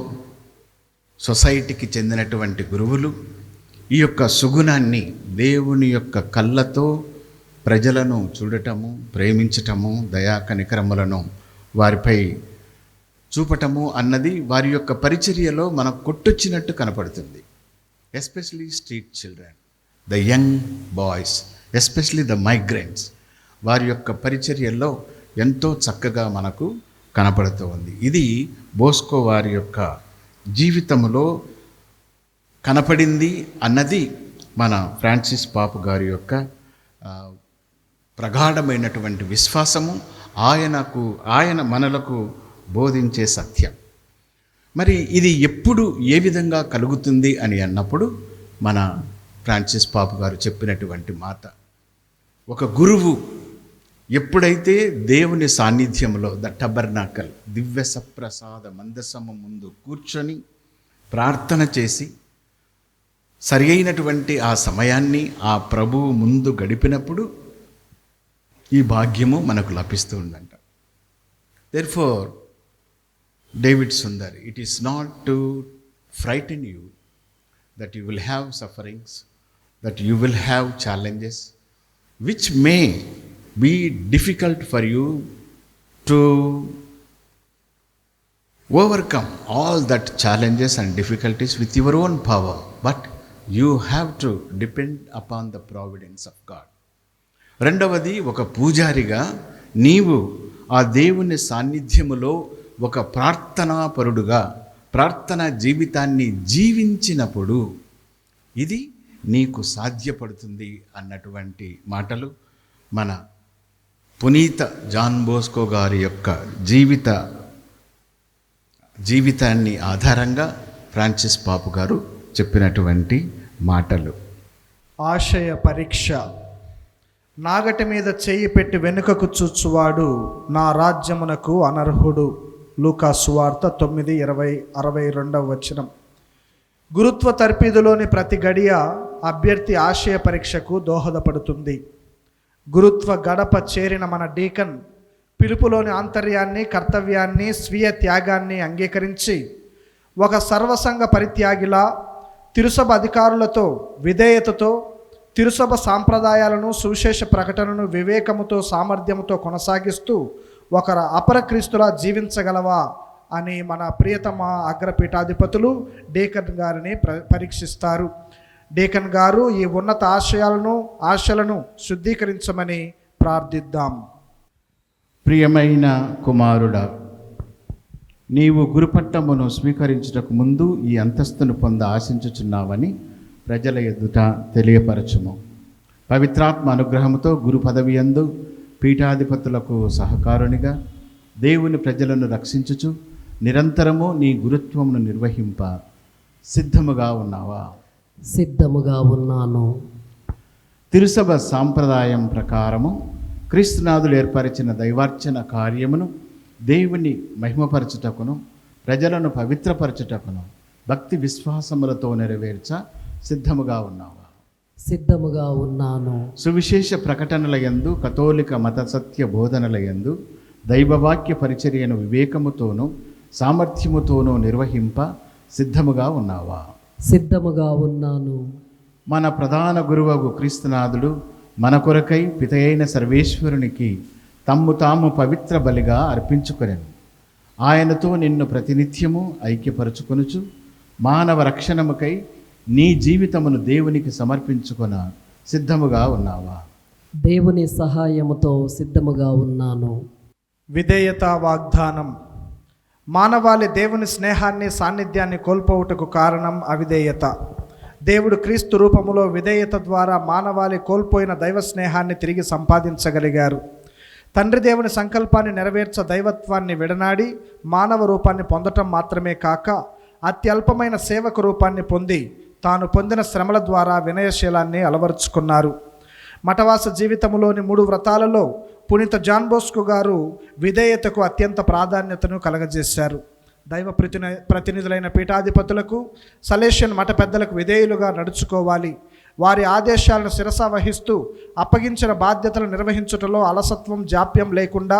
D: సొసైటీకి చెందినటువంటి గురువులు ఈ యొక్క సుగుణాన్ని, దేవుని యొక్క కళ్ళతో ప్రజలను చూడటము, ప్రేమించటము, దయా కనికరములను వారిపై చూపటము అన్నది వారి యొక్క పరిచర్యలో మనకు కొట్టొచ్చినట్టు కనపడుతుంది. Especially street children, the young boys, especially the migrants, వారి యొక్క పరిచర్యల్లో ఎంతో చక్కగా మనకు కనపడుతూ ఉంది. ఇది బోస్కో వారి యొక్క జీవితంలో కనపడింది అన్నది మన ఫ్రాన్సిస్ పాపు గారి యొక్క ప్రగాఢమైనటువంటి విశ్వాసము, ఆయన మనలకు బోధించే సత్యం. మరి ఇది ఎప్పుడు ఏ విధంగా కలుగుతుంది అని అన్నప్పుడు మన ఫ్రాన్సిస్ పాపు గారు చెప్పినటువంటి మాట, ఒక గురువు ఎప్పుడైతే దేవుని సాన్నిధ్యంలో ద టబర్నాకల్, దివ్య సప్రసాద మందసము ముందు కూర్చొని ప్రార్థన చేసి సరి అయినటువంటి ఆ సమయాన్ని ఆ ప్రభువు ముందు గడిపినప్పుడు ఈ భాగ్యము మనకు లభిస్తూ ఉందంట. Therefore David Sundar, it is not to ఫ్రైటన్ you that you will have sufferings, that you will have challenges which may be difficult for you to overcome all that challenges and difficulties with your own power, but you have to depend upon the providence of God. రెండవది, ఒక పూజారిగా నీవు ఆ దేవుని సాన్నిధ్యములో ఒక ప్రార్థనాపరుడుగా ప్రార్థనా జీవితాన్ని జీవించినప్పుడు ఇది నీకు సాధ్యపడుతుంది అన్నటువంటి మాటలు మన పునీత జాన్ బోస్కో గారి యొక్క జీవితాన్ని ఆధారంగా ఫ్రాన్సిస్ పాపు గారు చెప్పినటువంటి మాటలు.
A: ఆశయ పరీక్ష. నాగటి మీద చెయ్యి పెట్టి వెనుకకు చూచువాడు నా రాజ్యమునకు అనర్హుడు. లూకా సువార్త 9:62 గురుత్వ తర్పీదులోని ప్రతి గడియ అభ్యర్థి ఆశయ పరీక్షకు దోహదపడుతుంది. గురుత్వ గడప చేరిన మన డీకన్ పిలుపులోని ఆంతర్యాన్ని, కర్తవ్యాన్ని, స్వీయ త్యాగాన్ని అంగీకరించి ఒక సర్వసంగ పరిత్యాగిలా తిరుసభ అధికారులతో విధేయతతో తిరుసభ సాంప్రదాయాలను, సువిశేష ప్రకటనను వివేకముతో, సామర్థ్యముతో కొనసాగిస్తూ ఒక అపర క్రీస్తులా జీవించగలవా అని మన ప్రియతమ అగ్రపీఠాధిపతులు డీకన్ గారిని పరీక్షిస్తారు. డీకన్ గారు ఈ ఉన్నత ఆశలను శుద్ధీకరించమని ప్రార్థిద్దాం.
D: ప్రియమైన కుమారుడా, నీవు గురుపట్టమును స్వీకరించుటకు ముందు ఈ అంతస్తును పొంద ఆశించుచున్నావని ప్రజల ఎదుట తెలియపరచుము. పవిత్రాత్మ అనుగ్రహముతో గురు పదవి యందు పీఠాధిపతులకు సహకారునిగా దేవుని ప్రజలను రక్షించుచు నిరంతరము నీ గురుత్వమును నిర్వహింప సిద్ధముగా ఉన్నావా?
G: సిద్ధముగా ఉన్నాను.
D: తిరుసభ సాంప్రదాయం ప్రకారము క్రీస్తునాథులు ఏర్పరిచిన దైవార్చన కార్యమును దేవుని మహిమపరచుటకును ప్రజలను పవిత్రపరచుటకును భక్తి విశ్వాసములతో నెరవేర్చ సిద్ధముగా ఉన్నావా?
G: సిద్ధముగా ఉన్నాను.
D: సువిశేష ప్రకటనల యందు కథోలిక మత సత్య బోధనల యందు దైవవాక్య పరిచర్యను వివేకముతోనూ సామర్థ్యముతోనూ నిర్వహింప సిద్ధముగా ఉన్నావా?
G: సిద్ధముగా ఉన్నాను.
D: మన ప్రధాన గురువగు క్రీస్తునాథుడు మన కొరకై పితయైన సర్వేశ్వరునికి తమ్ము తాము పవిత్ర బలిగా అర్పించుకొనెను. ఆయనతో నిన్ను ప్రతినిత్యము ఐక్యపరచుకొనుచు మానవ రక్షణముకై నీ జీవితమును దేవునికి సమర్పించుకొన సిద్ధముగా ఉన్నావా?
G: దేవుని సహాయముతో సిద్ధముగా ఉన్నాను.
A: విధేయత వాగ్దానం. మానవాళి దేవుని స్నేహాన్ని సాన్నిధ్యాన్ని కోల్పోవుటకు కారణం అవిధేయత. దేవుడు క్రీస్తు రూపములో విధేయత ద్వారా మానవాళి కోల్పోయిన దైవ స్నేహాన్ని తిరిగి సంపాదించగలిగారు. తండ్రి దేవుని సంకల్పాన్ని నెరవేర్చ దైవత్వాన్ని విడనాడి మానవ రూపాన్ని పొందటం మాత్రమే కాక అత్యల్పమైన సేవక రూపాన్ని పొంది తాను పొందిన శ్రమల ద్వారా వినయశీలాన్ని అలవరుచుకున్నారు. మఠవాస జీవితములోని 3 వ్రతాలలో పునీత జాన్ బోస్కో గారు విధేయతకు అత్యంత ప్రాధాన్యతను కలగజేశారు. దైవ ప్రతినిధులైన పీఠాధిపతులకు, సలేషియన్ మఠ పెద్దలకు విధేయులుగా నడుచుకోవాలి. వారి ఆదేశాలను శిరస వహిస్తూ అప్పగించిన బాధ్యతలు నిర్వహించుటలో అలసత్వం, జాప్యం లేకుండా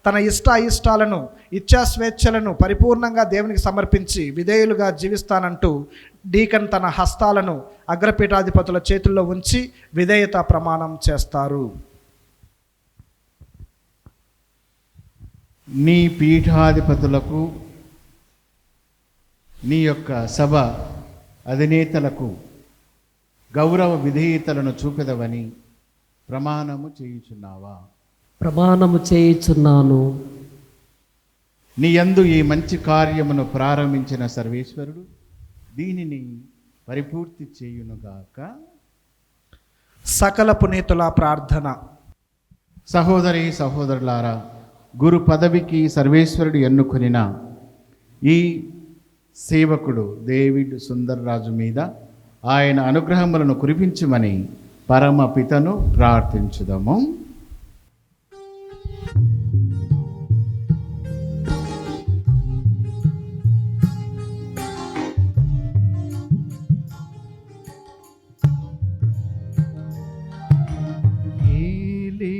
A: తన అయిష్టాలను, ఇచ్ఛాస్వేచ్ఛలను పరిపూర్ణంగా దేవునికి సమర్పించి విధేయులుగా జీవిస్తానంటూ డీకన్ తన హస్తాలను అగ్రపీఠాధిపతుల చేతుల్లో ఉంచి విధేయత ప్రమాణం చేస్తారు.
D: నీ పీఠాధిపతులకు, నీ యొక్క సభ అధినేతలకు గౌరవ విధేయతలను చూపెదవని ప్రమాణము చేయుచున్నావా?
G: ప్రమాణము చేయుచున్నాను.
D: నీ యందు ఈ మంచి కార్యమును ప్రారంభించిన సర్వేశ్వరుడు దీనిని పరిపూర్తి చేయునుగాక.
A: సకల పునీతుల ప్రార్థన.
D: సహోదరి సహోదరులారా, గురు పదవికి సర్వేశ్వరుడు ఎన్నుకొనిన ఈ సేవకుడు డేవిడ్ సుందర్ రాజు మీద ఆయన అనుగ్రహములను కురిపించమని పరమ పితను ప్రార్థించుదాము.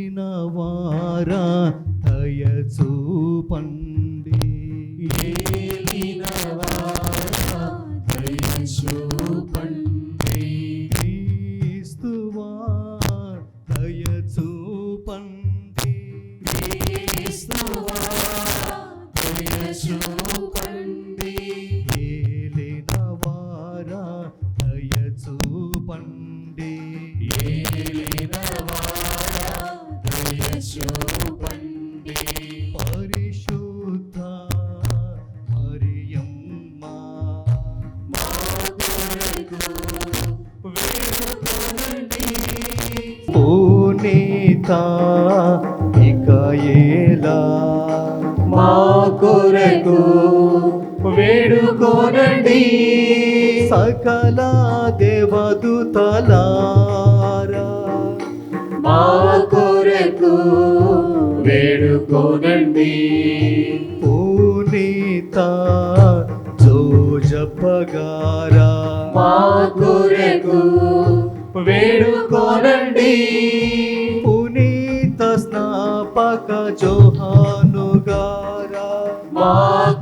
B: ఏలినవారా దయచూపండి, ఏలినవారా దయచూపండి, క్రీస్తువా దయచూపండి, క్రీస్తువా దయచూపండి, ఏలినవారా దయచూపండి, ఏలినవారా దయచూపండి, పరిశుద్ధ మరియమ్మ మా కొరకు వేడుకొనండి, పునీత మిఖాయేలా మా కొరకు వేడుకొనండి, సకల దేవదూతలారా మా కొరకు వేడుకొనండి, పునీత జోజప్పగారా మా కొరకు వేడుకొనండి, పునీత స్నాపక జోహాను గారా మా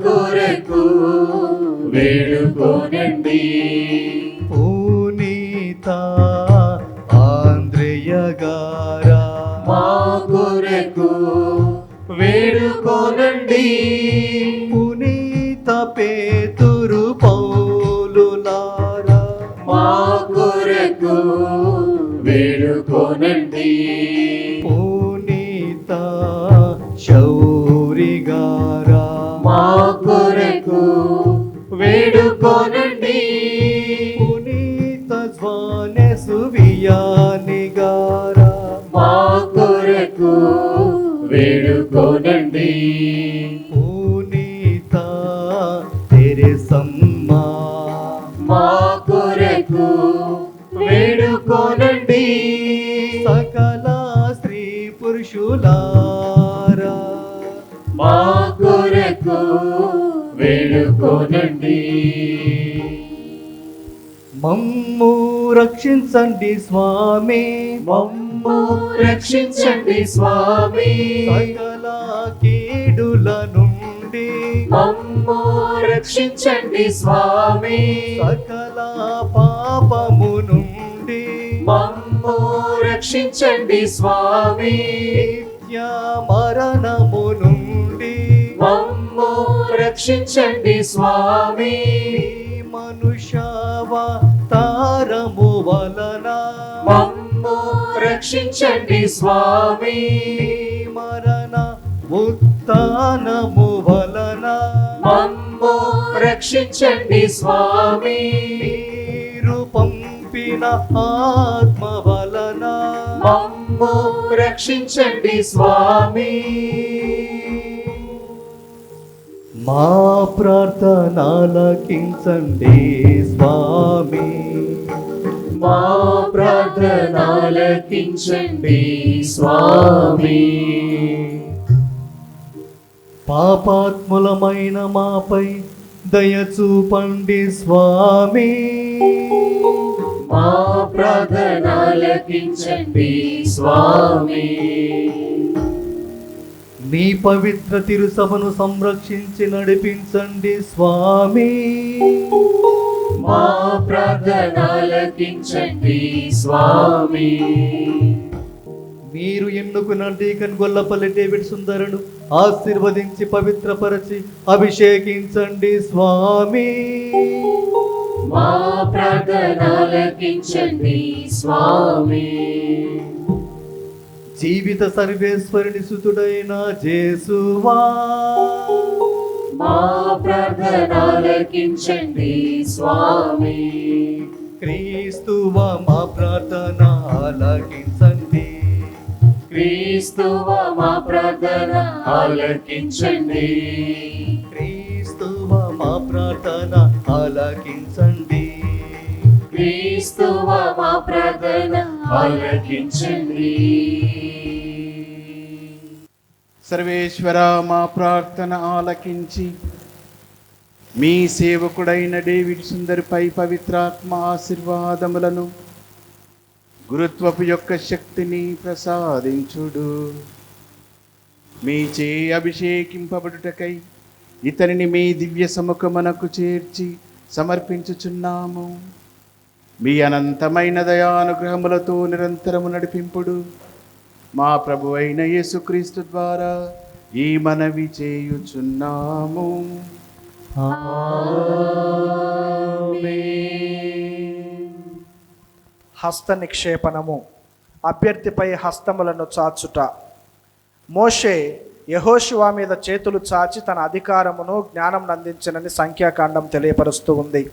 B: కొరకు వేడుకొనండి, పునీత ఆంద్రేయ గారా మా కొరకు వేడుకొనండి, పునీత పేతురు పౌలులారా మా కొరకు వేడుకొనండి, పునీత శౌరిగారా
C: మా కొరకు వేడుకోనండి.
B: పునీత జ్వానసు వియానిగారా
C: మా కొరకు వేడుకోనండి.
B: పునీత తెరెసమ్మ
C: మా కొరకు వేడుకోనండి.
B: సకల స్త్రీ పురుషులారా
C: మా కొరకు వేడుకోనండి.
B: మమ్ము రక్షించండి స్వామి,
C: మమ్ము రక్షించండి స్వామి.
B: సకల కీడుల నుండి
C: మమ్ము రక్షించండి స్వామి.
B: సకల పాపము నుండి
C: మమ్ము రక్షించండి స్వామి.
B: నిత్య మరణము నుండి
C: మమ్ము రక్షించండి స్వామి.
B: మనుష్యావతారము వలన
C: మమ్ము రక్షించండి స్వామి.
B: మరణ ఉత్థానము వలన
C: మమ్ము రక్షించండి స్వామి.
B: మీరు పంపిన ఆత్మ వలన
C: మమ్ము రక్షించండి స్వామి.
B: మా ప్రార్థనలకించండి స్వామి,
C: మా ప్రార్థనలకించండి స్వామి.
B: పాపాత్ములమైన మాపై దయ చూపండి స్వామి,
C: మా ప్రార్థనలకించండి స్వామి.
B: మీ పవిత్ర తిరుసభను సంరక్షించి నడిపించండి స్వామి,
C: మా ప్రార్థనలకించండి స్వామి.
B: మీరు ఎన్నుకున్న డీకన్ గొల్లపల్లి డేవిడ్ సుందరును ఆశీర్వదించి పవిత్రపరచి అభిషేకించండి స్వామి,
C: మా ప్రార్థనలకించండి స్వామి.
B: జీవిత సర్వేశ్వరుని సుతుడైన జేసువా,
C: మా ప్రార్థనలకించండి స్వామి.
B: క్రీస్తువా మా ప్రార్థన ఆలకించండి,
C: క్రీస్తువా మా ప్రార్థన ఆలకించండి.
B: క్రీస్తువా మా ప్రార్థన ఆలకించండి,
C: క్రీస్తువా మా ప్రార్థన ఆలకించండి.
D: సర్వేశ్వర మా ప్రార్థన ఆలకించి మీ సేవకుడైన డేవిడ్ సుందరిపై పవిత్రాత్మ ఆశీర్వాదములను గురుత్వపు యొక్క శక్తిని ప్రసాదించుడు. మీచే అభిషేకింపబడుటకై ఇతనిని మీ దివ్య సముఖమునకు చేర్చి సమర్పించుచున్నాము. మీ అనంతమైన దయానుగ్రహములతో నిరంతరము నడిపింపుడు. మా ప్రభు అయిన యేసుక్రీస్తు ద్వారా ఈ మనవి చేయుచున్నాము.
A: హస్త నిక్షేపణము. అభ్యర్థిపై హస్తములను చాచుట. మోషే యెహోషువ మీద చేతులు చాచి తన అధికారమును జ్ఞానం అందించనని సంఖ్యాకాండం తెలియపరుస్తూ ఉంది.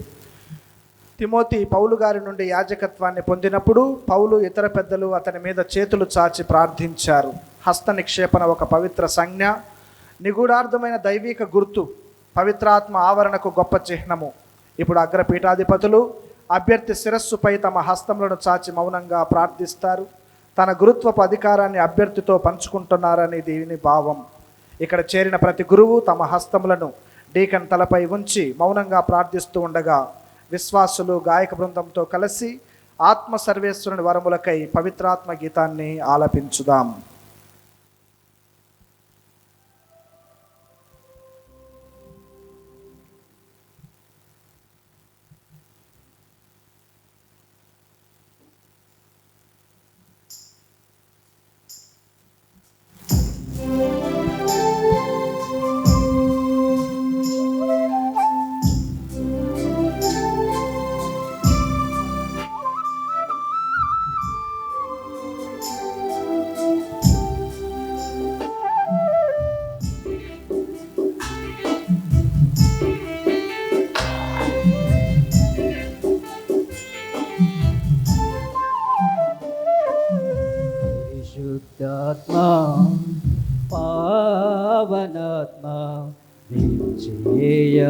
A: తిమోతి పౌలు గారి నుండి యాజకత్వాన్ని పొందినప్పుడు పౌలు ఇతర పెద్దలు అతని మీద చేతులు చాచి ప్రార్థించారు. హస్త నిక్షేపణ ఒక పవిత్ర సంజ్ఞ, నిగూఢార్థమైన దైవిక గుర్తు, పవిత్రాత్మ ఆవరణకు గొప్ప చిహ్నము. ఇప్పుడు అగ్రపీఠాధిపతులు అభ్యర్థి శిరస్సుపై తమ హస్తములను చాచి మౌనంగా ప్రార్థిస్తారు. తన గురుత్వపు అధికారాన్ని అభ్యర్థితో పంచుకుంటున్నారని దీని భావం. ఇక్కడ చేరిన ప్రతి గురువు తమ హస్తములను డీకన్ తలపై ఉంచి మౌనంగా ప్రార్థిస్తూ ఉండగా విశ్వాసులు గాయక బృందంతో కలిసి ఆత్మ సర్వేశ్వరుని వరములకై పవిత్రాత్మ గీతాన్ని ఆలపించుదాం.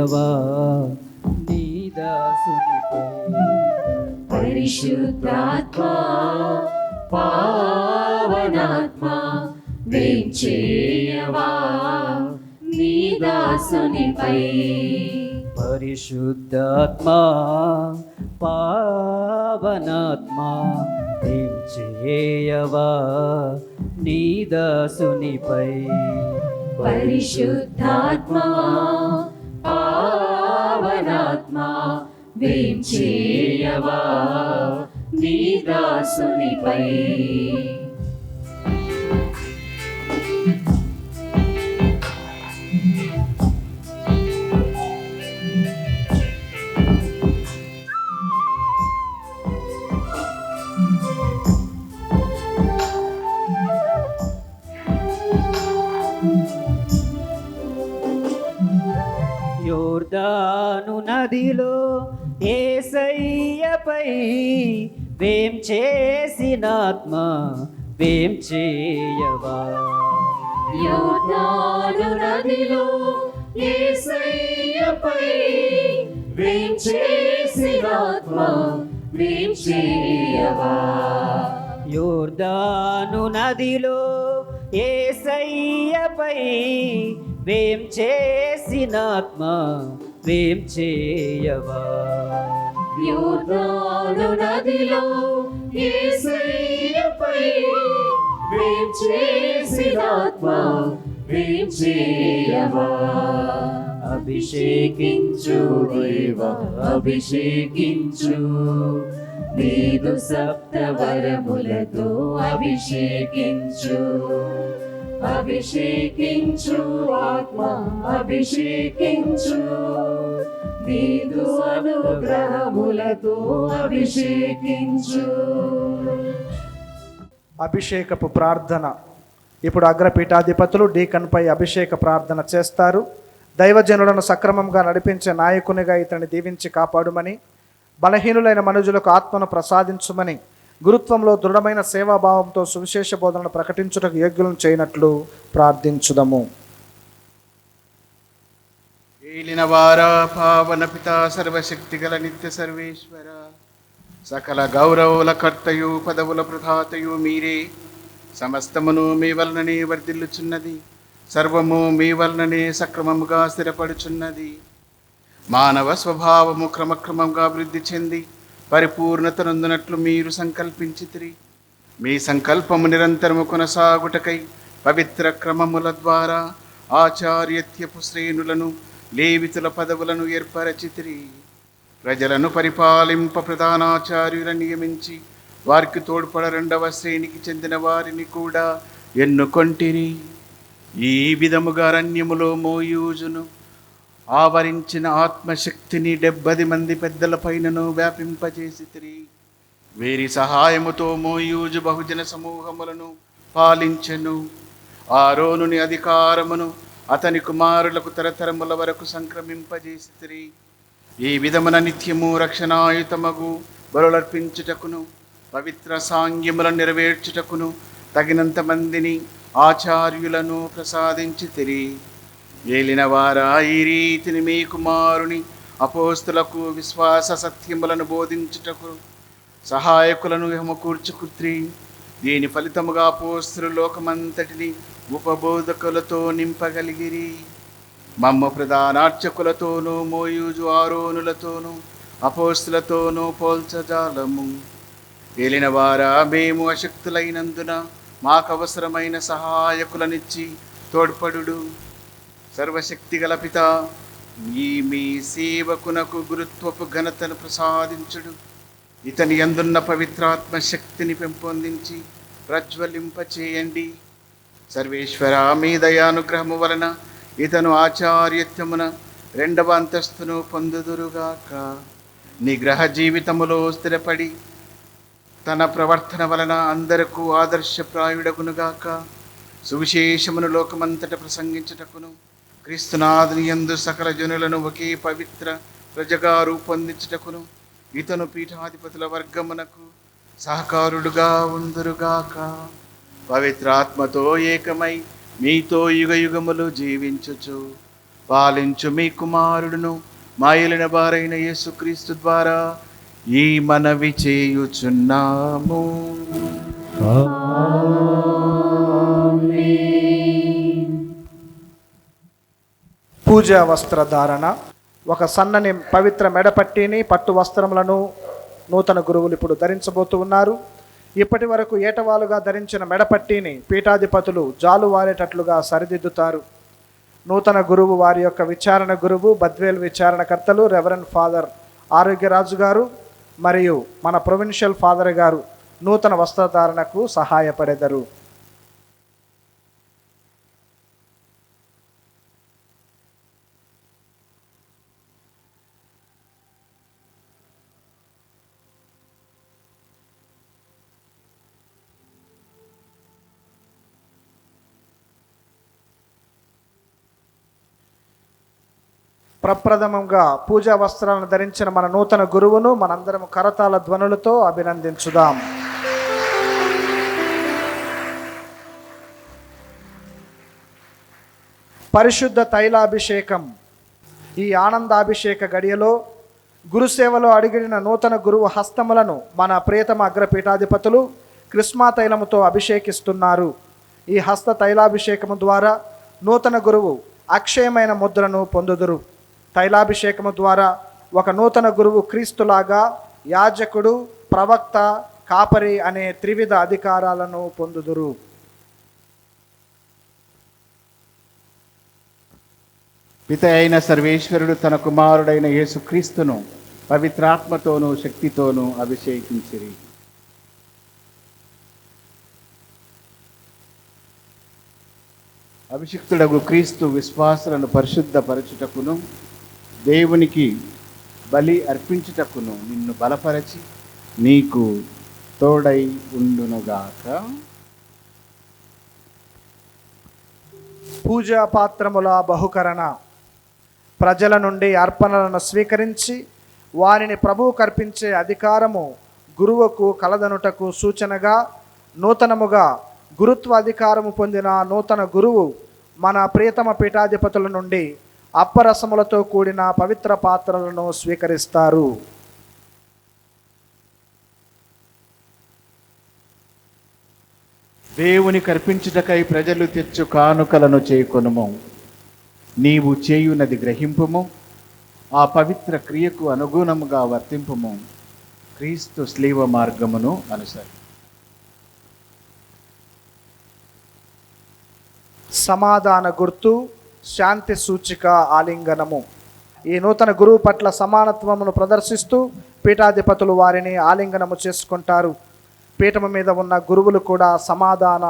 I: చేయవా నీ దాసునిపై
C: పరిశుద్ధాత్మా పావనాత్మా వేంచేయవా నీ దాసునిపై
I: పరిశుద్ధాత్మా పావనాత్మా ఏం చేయవా నీ దాసునిపై
C: పరిశుద్ధాత్మా పావనాత్మా వేంచేయవా నీ దాసునిపై
I: యోర్దాను నదిలో యేసయ్యపై వేం చేసినాత్మ వేం చేయవా
C: యోర్దాను నదిలో యేసయ్యపై వేం చేసినాత్మ వేం చేయవా
I: యోర్దాను నదిలో యేసయ్యపై వేం చేసినాత్మ వేం చేయవా
C: యోర్దాను నదిలో యేసయ్యపై వేం చేసినాత్మ వేం చేయవా
I: అభిషేకించు
C: దేవా అభిషేకించు నీదు సప్తవరములతో అభిషేకించు అభిషేకించు ఆత్మ అభిషేకించు నీదు అనుగ్రహములతో అభిషేకించు.
A: అభిషేకపు ప్రార్థన. ఇప్పుడు అగ్రపీఠాధిపతులు డీకన్పై అభిషేక ప్రార్థన చేస్తారు. దైవజనులను సక్రమంగా నడిపించే నాయకునిగా ఇతన్ని దీవించి కాపాడుమని, బలహీనులైన మనుజులకు ఆత్మను ప్రసాదించుమని, గురుత్వంలో దృఢమైన సేవాభావంతో సువిశేష బోధనను ప్రకటించుటకు యోగ్యులను చేయనట్లు ప్రార్థించుదము.
D: ఏలిన వారా పావన పితా సర్వశక్తిగల నిత్య సర్వేశ్వర, సకల గౌరవుల కర్తయు పదవుల ప్రధాతయు మీరే. సమస్తమును మీ వలననే వర్ధిల్లుచున్నది, సర్వము మీ వలననే సక్రమముగా స్థిరపడుచున్నది. మానవ స్వభావము క్రమక్రమంగా అభివృద్ధి చెంది పరిపూర్ణత నొందినట్లు మీరు సంకల్పించితిరి. మీ సంకల్పము నిరంతరము కొనసాగుటకై పవిత్ర క్రమముల ద్వారా ఆచార్యత్యపు శ్రేణులను, లేవితుల పదవులను ఏర్పరచితిరి. ప్రజలను పరిపాలింప ప్రధానాచార్యులను నియమించి వారికి తోడ్పడ రెండవ శ్రేణికి చెందిన వారిని కూడా ఎన్నుకొంటిరి. ఈ విధముగా అరణ్యములో మోయూజును ఆవరించిన ఆత్మశక్తిని 70 మంది పెద్దల పైనను వ్యాపింపజేసితిరి. వీరి సహాయముతో మోయూజు బహుజన సమూహములను పాలించెను. ఆరోనుని అధికారమును అతని కుమారులకు తరతరముల వరకు సంక్రమింపజేసితిరి. ఈ విధమున నిత్యము రక్షణాయుతమగు బలులర్పించుటకును, పవిత్ర సాంగ్యములను నెరవేర్చుటకును తగినంత మందిని ఆచార్యులను ప్రసాదించితిరి. ఏలిన వారా, ఈ రీతిని మీ కుమారుని అపోస్తులకు విశ్వాస సత్యములను బోధించుటకు సహాయకులను సమకూర్చుకుత్రి. దీని ఫలితముగా అపోస్తులు లోకమంతటిని ఉపబోధకులతో నింపగలిగిరి. మమ్మ ప్రధానార్చకులతోనూ మోయూజు ఆరోనులతోనూ అపోస్తులతోనూ పోల్చజాలము. ఏలిన వారా, మేము అశక్తులైనందున మాకు అవసరమైన సహాయకులనిచ్చి తోడ్పడుడు. సర్వశక్తిగల పిత, మీ సేవకునకు గురుత్వపు ఘనతను ప్రసాదించుడు. ఇతని అందున్న పవిత్రాత్మ శక్తిని పెంపొందించి ప్రజ్వలింపచేయండి. సర్వేశ్వర, మీ దయానుగ్రహము వలన ఇతను ఆచార్యత్వమున 2వ అంతస్తును పొందుదురుగాక. నిగ్రహ జీవితములో స్థిరపడి తన ప్రవర్తన వలన అందరకు ఆదర్శప్రాయుడగునుగాక. సువిశేషమును లోకమంతట ప్రసంగించుటకును, క్రీస్తునాథుని యందు సకల జనులను ఒకే పవిత్ర ప్రజగా రూపొందించుటకును ఇతను పీఠాధిపతుల వర్గమునకు సహకారుడుగా ఉందురుగాక. పవిత్రాత్మతో ఏకమై మీతో యుగయుగములు జీవించుచు పాలించు మీ కుమారుడును మా ఏలిన వారైన యేసుక్రీస్తు ద్వారా ఈ మనవి చేయుచున్నాము.
A: పూజా వస్త్రధారణ. ఒక సన్నని పవిత్ర మెడపట్టిని, పట్టు వస్త్రములను నూతన గురువులు ఇప్పుడు ధరించబోతూ ఉన్నారు. ఇప్పటి వరకు ఏటవాలుగా ధరించిన మెడపట్టిని పీఠాధిపతులు జాలువారేటట్లుగా సరిదిద్దుతారు. నూతన గురువు వారి యొక్క విచారణ గురువు బద్వేల్ విచారణకర్తలు రెవరెండ్ ఫాదర్ ఆరోగ్యరాజు గారు మరియు మన ప్రొవిన్షియల్ ఫాదర్ గారు నూతన వస్త్రధారణకు సహాయపడెదరు. ప్రప్రథమంగా పూజా వస్త్రాలను ధరించిన మన నూతన గురువును మనందరం కరతాళ ధ్వనులతో అభినందించుదాం. పరిశుద్ధ తైలాభిషేకం. ఈ ఆనందాభిషేక గడియలో గురుసేవలో అడిగిన నూతన గురువు హస్తములను మన ప్రియతమ అగ్రపీఠాధిపతులు కృష్మా తైలముతో అభిషేకిస్తున్నారు. ఈ హస్త తైలాభిషేకము ద్వారా నూతన గురువు అక్షయమైన ముద్రను పొందుదురు. తైలాభిషేకము ద్వారా ఒక నూతన గురువు క్రీస్తులాగా యాజకుడు, ప్రవక్త, కాపరి అనే త్రివిధ అధికారాలను పొందుదురు.
D: పిత అయిన సర్వేశ్వరుడు తన కుమారుడైన యేసుక్రీస్తును పవిత్రాత్మతోనూ శక్తితోనూ అభిషేకించిరి. అభిషిక్తుడగు క్రీస్తు విశ్వాసులను పరిశుద్ధపరచుటకును దేవునికి బలి అర్పించుటకును నిన్ను బలపరచి నీకు తోడై ఉండునుగాక.
A: పూజా పాత్రముల బహుకరణ. ప్రజల నుండి అర్పణలను స్వీకరించి వారిని ప్రభువుకు అర్పించే అధికారము గురువుకు కలదనుటకు సూచనగా నూతనముగా గురుత్వ అధికారము పొందిన నూతన గురువు మన ప్రియతమ పీఠాధిపతుల నుండి అప్పరసములతో కూడిన పవిత్ర పాత్రలను స్వీకరిస్తారు.
D: దేవుని కర్పించుటకై ప్రజలు తెచ్చు కానుకలను చేకొనుము. నీవు చేయునది గ్రహింపుము, ఆ పవిత్ర క్రియకు అనుగుణముగా వర్తింపుము. క్రీస్తు స్లీవ మార్గమును అనుసరి.
A: సమాధాన గుర్తు, శాంతి సూచిక ఆలింగనము. ఈ నూతన గురువు పట్ల సమానత్వమును ప్రదర్శిస్తూ పీఠాధిపతులు వారిని ఆలింగనము చేసుకుంటారు. పీఠము మీద ఉన్న గురువులు కూడా సమాధాన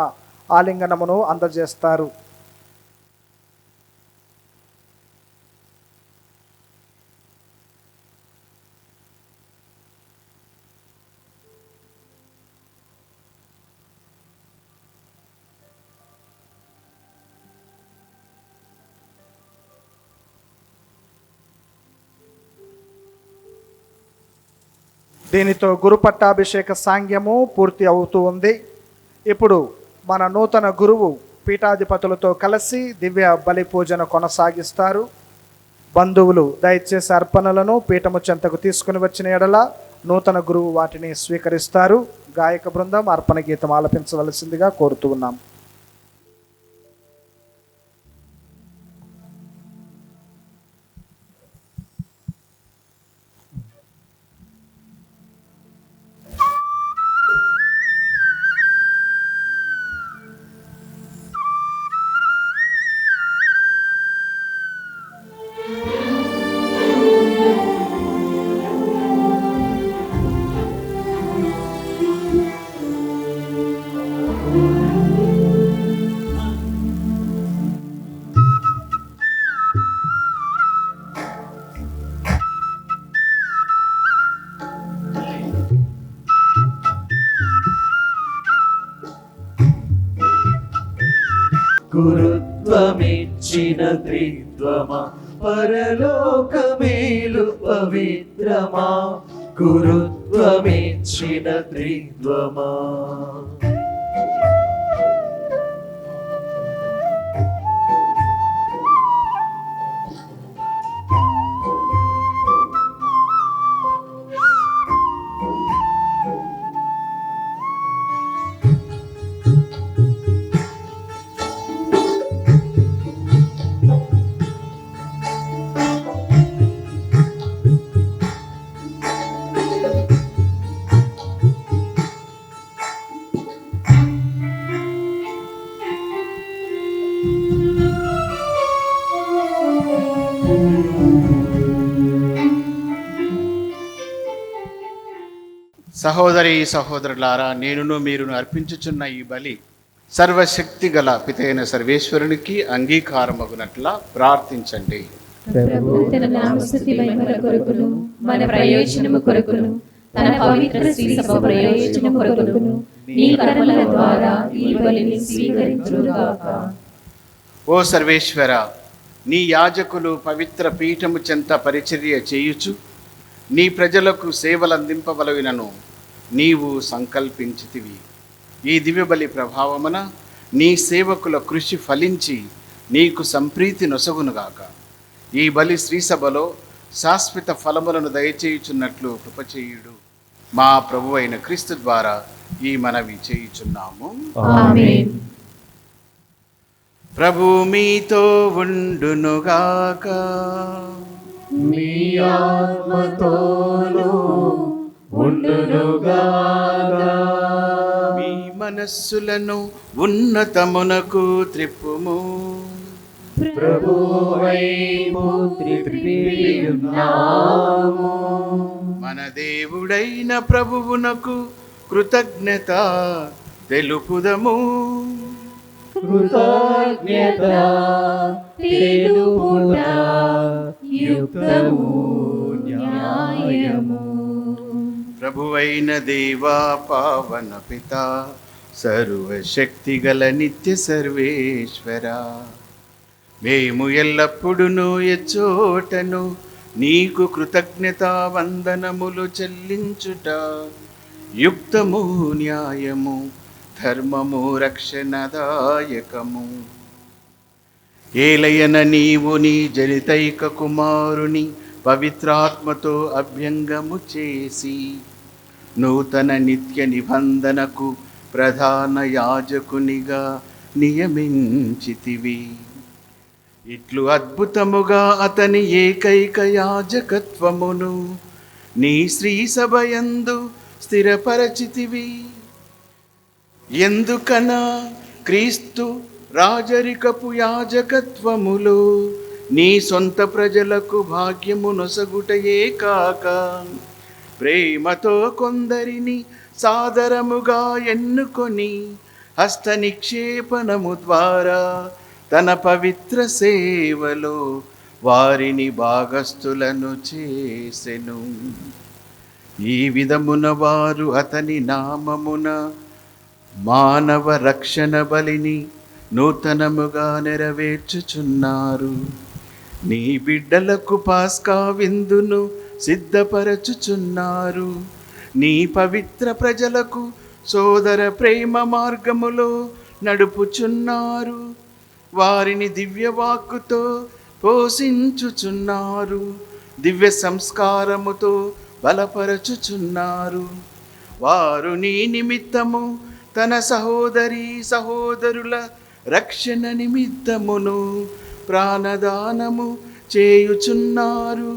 A: ఆలింగనమును అందజేస్తారు. దీనితో గురు పట్టాభిషేక సాంగ్యము పూర్తి అవుతూ ఉంది. ఇప్పుడు మన నూతన గురువు పీఠాధిపతులతో కలిసి దివ్య బలి పూజను కొనసాగిస్తారు. బంధువులు దయచేసి అర్పణలను పీఠము చెంతకు తీసుకుని వచ్చిన ఎడల నూతన గురువు వాటిని స్వీకరిస్తారు. గాయక బృందం అర్పణ గీతం ఆలపించవలసిందిగా కోరుతూ ఉన్నాం.
B: గురుత్వమిచ్చిన త్రిత్వమా, పరలోకమేలు పవిత్రమా, గురుత్వమిచ్చిన త్రిత్వమా.
D: సహోదరి సహోదరులారా, నేనును మీరును అర్పించుచున్న ఈ బలి సర్వశక్తి గల పితైన సర్వేశ్వరునికి అంగీకారమగునట్లా ప్రార్థించండి.
C: ప్రభువు తన నామస్తుతి మహిమల కొరకును మన ప్రయోజనము కొరకును తన పవిత్ర శ్రీ సభ ప్రయోజనము కొరకును నీ కర్మల ద్వారా ఈ బలిని స్వీకరించుగాక.
D: ఓ సర్వేశ్వర, నీ యాజకులు పవిత్ర పీఠము చెంత పరిచర్య చేయుచు నీ ప్రజలకు సేవలందింపవలవినను నీవు సంకల్పించితివి. ఈ దివ్యబలి ప్రభావమున నీ సేవకుల కృషి ఫలించి నీకు సంప్రీతి నొసగునుగాక. ఈ బలి శ్రీసభలో శాశ్వత ఫలములను దయచేయుచున్నట్లు కృపచేయుడు. మా ప్రభువైన క్రీస్తు ద్వారా ఈ మనవి చేయుచున్నాము.
C: ఆమేన్.
D: ప్రభు మీతో ఉండునుగాక.
B: మీ ఆత్మతోను ఉండునుగాక.
D: మీ మనస్సులను ఉన్నతమునకు త్రిప్పుము.
B: ప్రభువైపు త్రిప్పియున్నాము.
D: మన దేవుడైన ప్రభువునకు కృతజ్ఞత తెలుపుదము.
B: కృతజ్ఞత తెలుపుట యుక్తము న్యాయము.
D: ప్రభువైన దేవా, పావన పిత, సర్వశక్తిగల నిత్య సర్వేశ్వర, మేము ఎల్లప్పుడూ ఎచ్చోటను నీకు కృతజ్ఞతా వందనములు చెల్లించుట యుక్తము న్యాయము ధర్మము రక్షణదాయకము. ఏలయన నీవు నీ జనితైక కుమారుని పవిత్రాత్మతో అభ్యంగము చేసి నూతన నిత్య నిబంధనకు ప్రధాన యాజకునిగా నియమించితివి. ఇట్లు అద్భుతముగా అతని ఏకైక యాజకత్వమును నీ శ్రీసభయందు స్థిరపరచితివి. ఎందుకనా క్రీస్తు రాజరికపు యాజకత్వములో నీ సొంత ప్రజలకు భాగ్యము నొసగుటయే కాక ప్రేమతో కొందరిని సాదరముగా ఎన్నుకొని హస్త నిక్షేపణము ద్వారా తన పవిత్ర సేవలో వారిని భాగస్థులను చేసెను. ఈ విధమున వారు అతని నామమున మానవ రక్షణ బలిని నూతనముగా నెరవేర్చుచున్నారు. నీ బిడ్డలకు పాస్కా విందును సిద్ధపరచుచున్నారు. నీ పవిత్ర ప్రజలకు సోదర ప్రేమ మార్గములో నడుపుచున్నారు. వారిని దివ్యవాక్కుతో పోషించుచున్నారు. దివ్య సంస్కారముతో బలపరచుచున్నారు. వారు నీ నిమిత్తము తన సహోదరుల రక్షణ నిమిత్తమును ప్రాణదానము చేయుచున్నారు.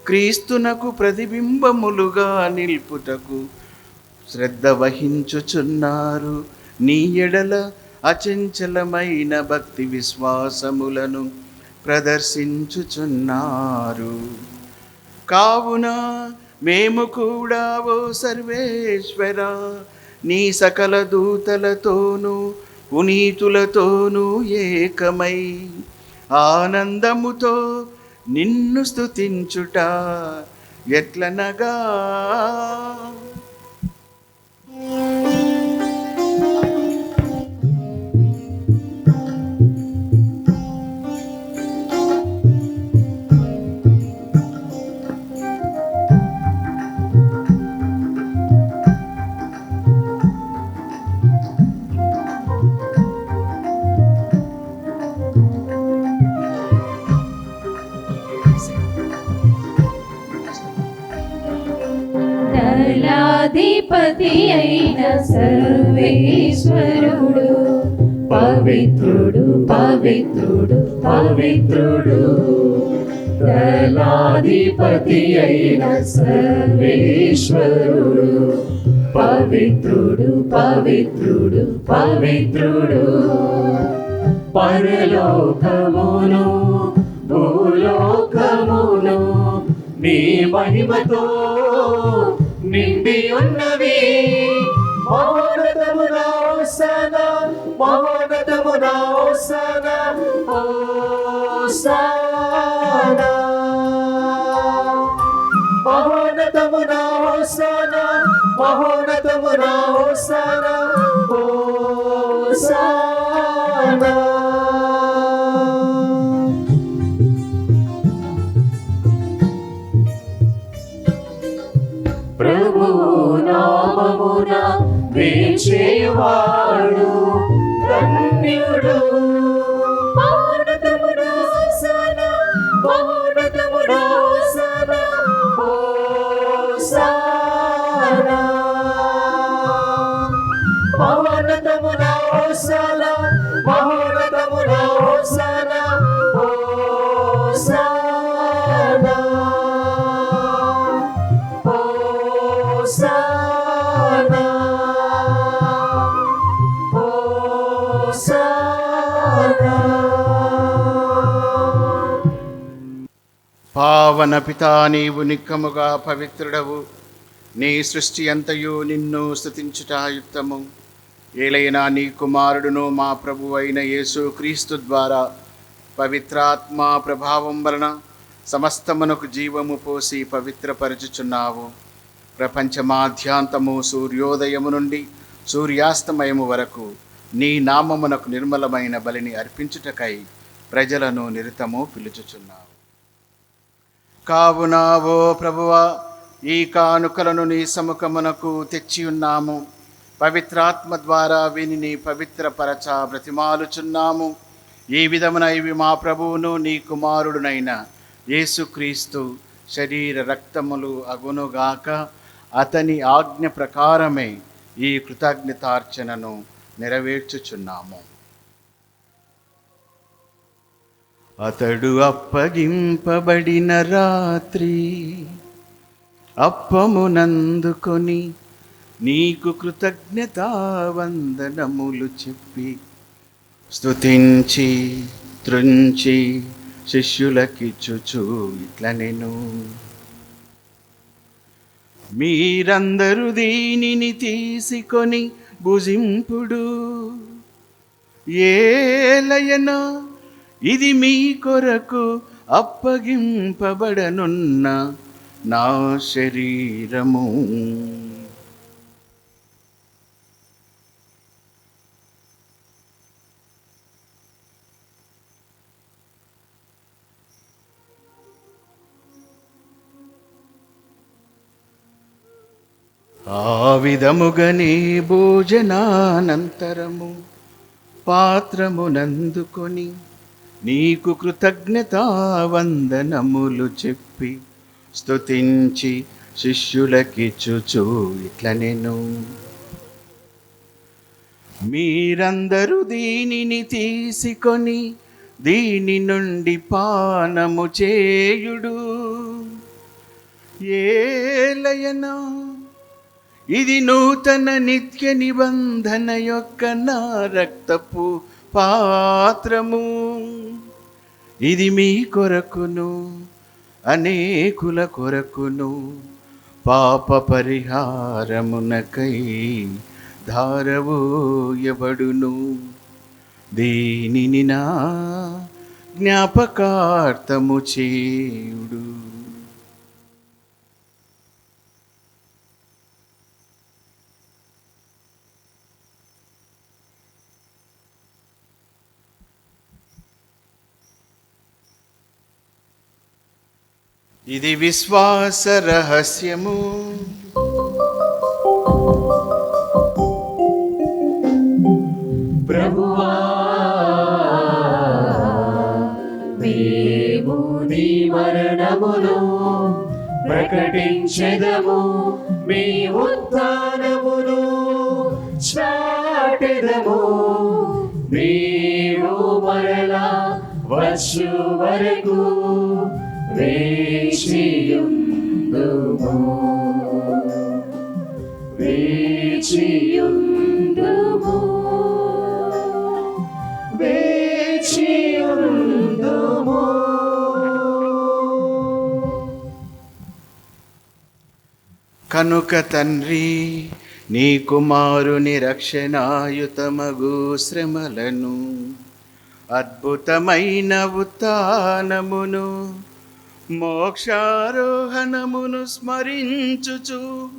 D: క్రీస్తునకు ప్రతిబింబములుగా నిల్పుటకు శ్రద్ధ వహించుచున్నారు. నీ ఎడల అచంచలమైన భక్తి విశ్వాసములను ప్రదర్శించుచున్నారు. కావున మేము కూడా ఓ సర్వేశ్వర నీ సకల దూతలతోనూ పునీతులతోనూ ఏకమై ఆనందముతో నిన్ను స్తుతించుట ఎట్లనగా,
C: దళాధిపతి అయిన సర్వేశ్వరుడు పవిత్రుడు పవిత్రుడు పవిత్రుడు. దళాధిపతి అయిన సర్వేశ్వరుడు పవిత్రుడు పవిత్రుడు పవిత్రుడు. పరలోకమును భూలోకమును నీ మహిమతో
B: నిండి ఉన్నవి. మహోన్నతమున హోసన్నా, మహోన్నతమున హోసన్నా, హోసన్నా. మహోన్నతమున హోసన్నా, మహోన్నతమున హోసన్నా, హోసన్నా. ప్రభువు నామమున వేచేవాడు ధన్యుడు. మహోన్నతమున హోసన్నా, మహోన్నతమున హోసన్నా, హోసన్నా. మహోన్నతమున హోసన్నా, మహోన్నతమున హోసన్నా, హోసన్నా. హోసన్నా, హోసన్నా.
D: పావన పితా, నీవు నిక్కముగా పవిత్రుడవు. నీ సృష్టి అంతయు నిన్ను స్తుతించుట యుక్తము. ఏలైనా నీ కుమారుడును మా ప్రభు అయిన యేసు క్రీస్తు ద్వారా పవిత్రాత్మ ప్రభావం వలన సమస్తమునకు జీవము పోసి పవిత్రపరచుచున్నావు. ప్రపంచమాధ్యాంతము సూర్యోదయము నుండి సూర్యాస్తమయము వరకు నీ నామమునకు నిర్మలమైన బలిని అర్పించుటకై ప్రజలను నిరతము పిలుచుచున్నావు. కావున ఓ ప్రభువా, ఈ కానుకలను నీ సముఖమునకు తెచ్చి ఉన్నాము. పవిత్రాత్మ ద్వారా వీనిని పవిత్రపరచ బ్రతిమాలుచున్నాము. ఈ విధమున ఇవి మా ప్రభువును నీ కుమారుడునైన యేసుక్రీస్తు శరీర రక్తములు అగునుగాక. అతని ఆజ్ఞ ప్రకారమే ఈ కృతజ్ఞతార్చనను నెరవేర్చుచున్నాము. అతడు అప్పగింపబడిన రాత్రి అప్పమునందుకొని నీకు కృతజ్ఞతావందనములు చెప్పి స్తుతించి త్రుంచి శిష్యులకిచ్చుచు ఇట్లనెను. మీరందరూ దీనిని తీసుకొని భుజింపుడు. ఏలయనా ఇది మీ కొరకు అప్పగింపబడనున్న నా శరీరము. ఆ విధముగనే భోజనానంతరము పాత్రమునందుకొని నీకు కృతజ్ఞతావందనములు చెప్పి స్తుతించి శిష్యులకిచ్చుచు ఇట్లనెను. మీరందరూ దీనిని తీసుకొని దీని నుండి పానము చేయుడు. ఏలయనా ఇది నూతన నిత్య నిబంధన యొక్క నా రక్తపు పాత్రము. ఇది మీ కొరకును అనేకుల కొరకును పాప పరిహారమునకై ధారవోయబడును. దీనిని నా జ్ఞాపకార్థము చేయుడు. ఇది విశ్వాస రహస్యము.
B: ప్రభువా, మేము నీ మరణమును ప్రకటించెదము, మీ ఉత్థానమును చాటెదము. నీవు మరలా వచ్చు వరకు వేచియుందుము, వేచియుందుము, వేచియుందుము.
D: కనుక తండ్రి, నీ కుమారుని రక్షణాయుతమగు శ్రమలను, అద్భుతమైన ఉత్థానమును, మోక్షారోహణమును స్మరించుచు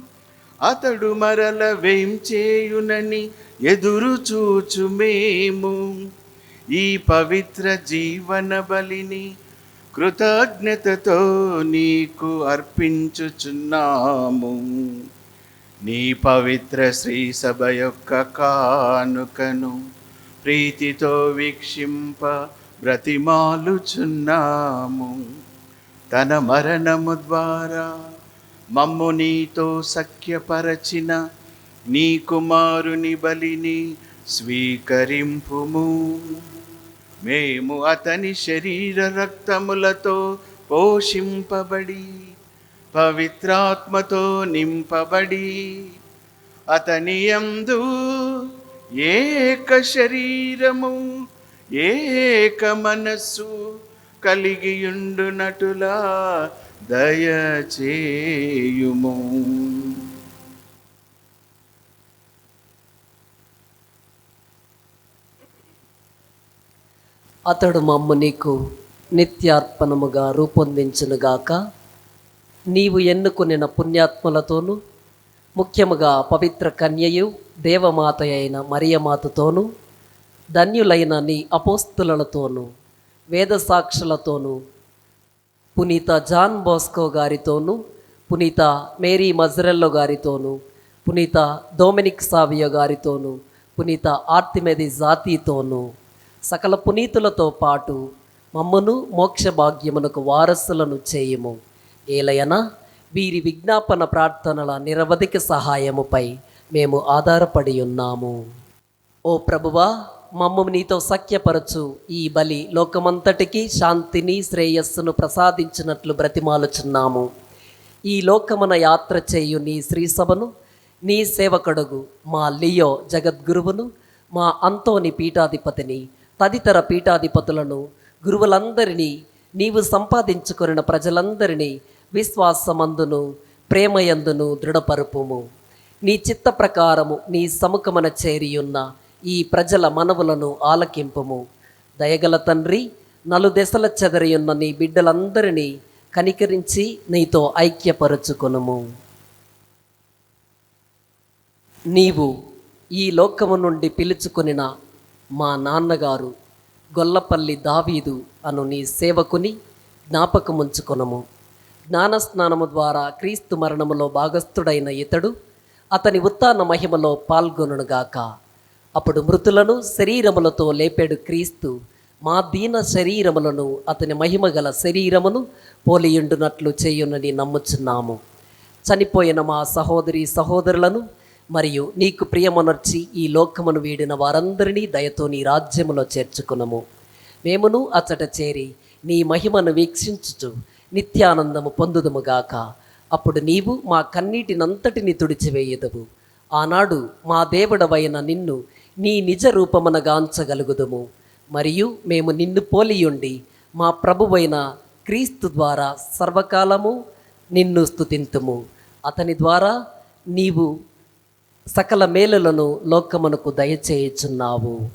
D: అతడు మరల వేంచేయునని ఎదురు చూచు మేము ఈ పవిత్ర జీవన బలిని కృతజ్ఞతతో నీకు అర్పించుచున్నాము. నీ పవిత్ర శ్రీ సభ యొక్క కానుకను ప్రీతితో వీక్షింప బ్రతిమాలుచున్నాము. తన మరణము ద్వారా మమ్ము నీతో సఖ్యపరచిన నీ కుమారుని బలిని స్వీకరింపుము. మేము అతని శరీర రక్తములతో పోషింపబడి పవిత్రాత్మతో నింపబడి అతని యందు ఏక శరీరము ఏక మనస్సు కలిగియుండునటులా దయచేయుము.
G: అతడు మమ్ము నీకు నిత్యార్పణముగా రూపొందించునుగాక. నీవు ఎన్నుకొనిన పుణ్యాత్ములతోనూ, ముఖ్యముగా పవిత్ర కన్యయు దేవమాత అయిన మరియమాతతోనూ, ధన్యులైన నీ అపోస్తులతోనూ, వేద సాక్షులతోనూ, పునీత జాన్ బోస్కో గారితోనూ, పునీత మేరీ మజ్రెల్లో గారితోనూ, పునీత డొమినిక్ సావియో గారితోనూ, పునీత ఆర్తిమెది జాతితోనూ, సకల పునీతులతో పాటు మమ్మును మోక్ష భాగ్యమునకు వారసులను చేయుము. ఏలయనా వీరి విజ్ఞాపన ప్రార్థనల నిరవధిక సహాయముపై మేము ఆధారపడి ఉన్నాము. ఓ ప్రభువా, మమ్ము నీతో సఖ్యపరచు ఈ బలి లోకమంతటికి శాంతిని శ్రేయస్సును ప్రసాదించినట్లు బ్రతిమాలుచున్నాము. ఈ లోకమున యాత్ర చేయు నీ శ్రీసభను, నీ సేవకుడుగు మా లియో జగద్గురువును, మా అంతోని పీఠాధిపతిని, తదితర పీఠాధిపతులను, గురువులందరినీ, నీవు సంపాదించుకొనిన ప్రజలందరినీ విశ్వాసమందును ప్రేమయందును దృఢపరుపుము. నీ చిత్త ప్రకారము నీ సముఖమున చేరియున్న ఈ ప్రజల మనవులను ఆలకింపుము. దయగల తండ్రి, నలుదెసల చెదరియున్న నీ బిడ్డలందరినీ కనికరించి నీతో ఐక్యపరచుకొనుము. నీవు ఈ లోకము నుండి పిలుచుకొనిన మా నాన్నగారు గొల్లపల్లి దావీదు అను నీ సేవకుని జ్ఞాపకముంచుకొనము. జ్ఞానస్నానము ద్వారా క్రీస్తు మరణములో భాగస్థుడైన ఇతడు అతని ఉత్థాన మహిమలో పాల్గొనుగాక. అప్పుడు మృతులను శరీరములతో లేపెడు క్రీస్తు మా దీన శరీరములను అతని మహిమగల శరీరమును పోలియుండునట్లు చేయునని నమ్ముచున్నాము. చనిపోయిన మా సహోదరి సహోదరులను మరియు నీకు ప్రియమనర్చి ఈ లోకమును వీడిన వారందరినీ దయతో నీ రాజ్యములో చేర్చుకునము. మేమును అచ్చట చేరి నీ మహిమను వీక్షించుచు నిత్యానందము పొందుదుముగాక. అప్పుడు నీవు మా కన్నీటినంతటిని తుడిచివేయదవు. ఆనాడు మా దేవుడవైన నిన్ను నీ నిజ రూపమున గాంచగలుగుదుము. మరియు మేము నిన్ను పోలియుండి మా ప్రభువైన క్రీస్తు ద్వారా సర్వకాలము నిన్ను స్తుతింతుము. అతని ద్వారా నీవు సకల మేలులను లోకమునకు దయచేయుచున్నావు.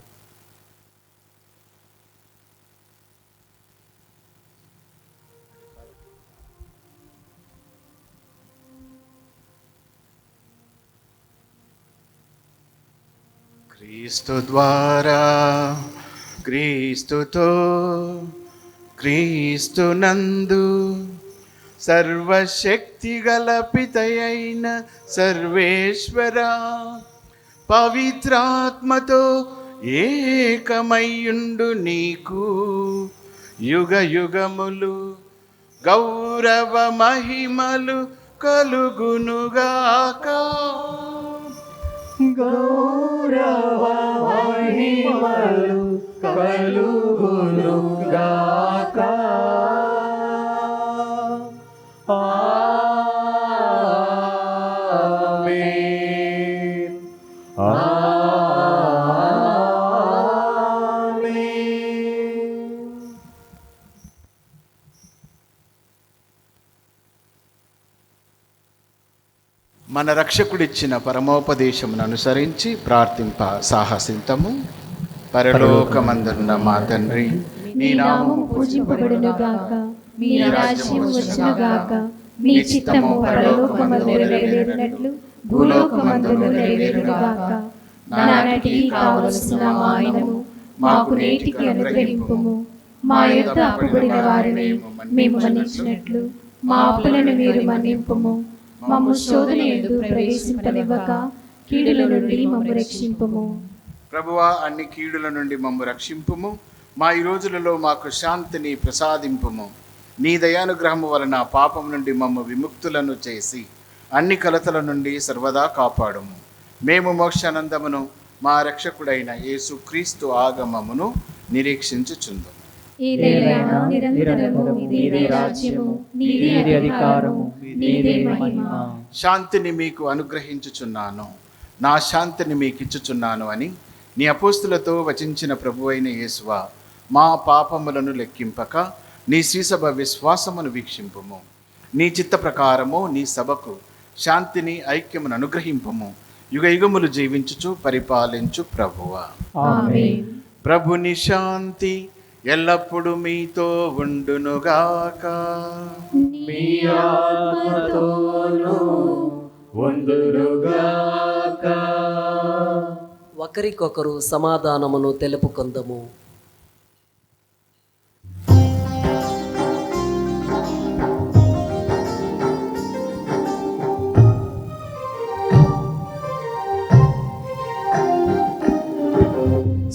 D: క్రీస్తు ద్వారా, క్రీస్తుతో, క్రీస్తునందు సర్వశక్తిగల పితయైన సర్వేశ్వర పవిత్రాత్మతో ఏకమయ్యుండు నీకు యుగ యుగములు గౌరవ మహిమలు కలుగునుగాక.
B: గౌరవ మహిమలు కలుగునుగాక. ఆమేన్. ఆమేన్.
D: మన రక్షకుడిచ్చిన పరమోపదేశమును అనుసరించి ప్రార్థింప సాహసింతము. పరలోకమందున్న మా తండ్రి,
C: నీ నామము పూజింపబడును గాక, మీ రాజ్యము వచ్చును గాక, మీ చిత్తము పరలోకమందు నెరవేరినట్లు భూలోకమందును నెరవేరును గాక. నానాటికి కావలసిన మా అన్నము మాకు నేటికి అనుగ్రహింపుము. మా యొద్ద అప్పుబడిన వారిని మేము మన్నించినట్లు మా అప్పులను మీరు మన్నింపుము. మమ్ము శోధన యందు ప్రవేశింపనివ్వక కీడుల నుండి మమ్ము రక్షింపుము.
D: ప్రభువా, అన్ని కీడుల నుండి మమ్ము రక్షింపుము. మా ఈ రోజులలో మాకు శాంతిని ప్రసాదింపుము. నీ దయానుగ్రహము వలన పాపం నుండి మమ్ము విముక్తులను చేసి అన్ని కలతల నుండి సర్వదా కాపాడుము. మేము మోక్షానందమును మా రక్షకుడైన యేసు క్రీస్తు ఆగమమును నిరీక్షించుచుందుము.
C: ఏలైనా నిరంతరము నీదే రాజ్యము, నీదే అధికారము, నీదే మహిమ.
D: శాంతిని మీకు అనుగ్రహించుచున్నాను, నా శాంతిని మీకు ఇచ్చుచున్నాను అని నీ అపోస్తులతో వచించిన ప్రభువైన యేసువా, మా పాపములను లెక్కింపక నీ శ్రీసభ విశ్వాసమును వీక్షింపుము. నీ చిత్త ప్రకారము నీ సభకు శాంతిని ఐక్యమును అనుగ్రహింపుము. యుగ యుగములు జీవించుచు పరిపాలించు ప్రభువా.
C: ఆమేన్.
D: ప్రభుని శాంతి ఎల్లప్పుడూ మీతో ఉండునుగాక.
B: మీ ఆత్మతోనూ ఉండునుగాక.
G: ఒకరికొకరు సమాధానమును తెలుపుకొందము.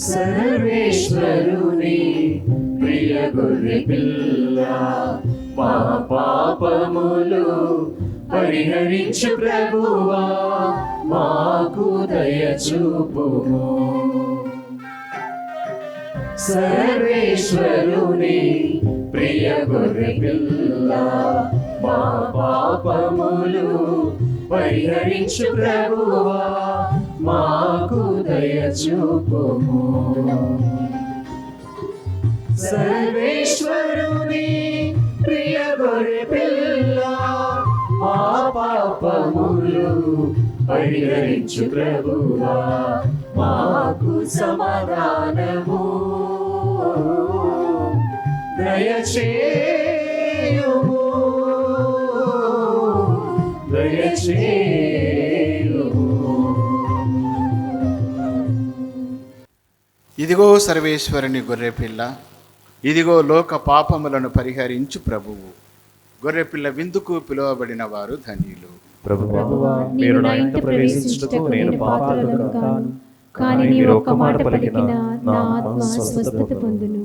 B: సర్వేశ్వరుని ప్రియ గొర్రె పిల్ల, మా పాపములు పరిహరించు ప్రభువా, మాకు దయ చూపుము. సర్వేశ్వరుని ప్రియ గొర్రె పిల్ల, మా పాపములు పరిహరించు ప్రభువా, మాకు దయ చూపుము. సర్వేశ్వరుని ప్రియ గొర్రె పిల్ల, మా పాపములు పరిహరించు ప్రభువా, మాకు సమాధానము దయచేయుము, దయచేయుము.
D: ఇదిగో సర్వేశ్వరుని గొర్రెపిల్ల, ఇదిగో లోక పాపములను పరిహరించు ప్రభువు. గొర్రెపిల్ల విందుకు పిలువబడిన వారు ధన్యులు.
B: ప్రభువా, మీరు నా ఇంట ప్రవేశించుటకు నేను పాత్రుడను కాను, కానీ మీరు ఒక్క మాట పలికిన నా ఆత్మ స్వస్థత పొందును.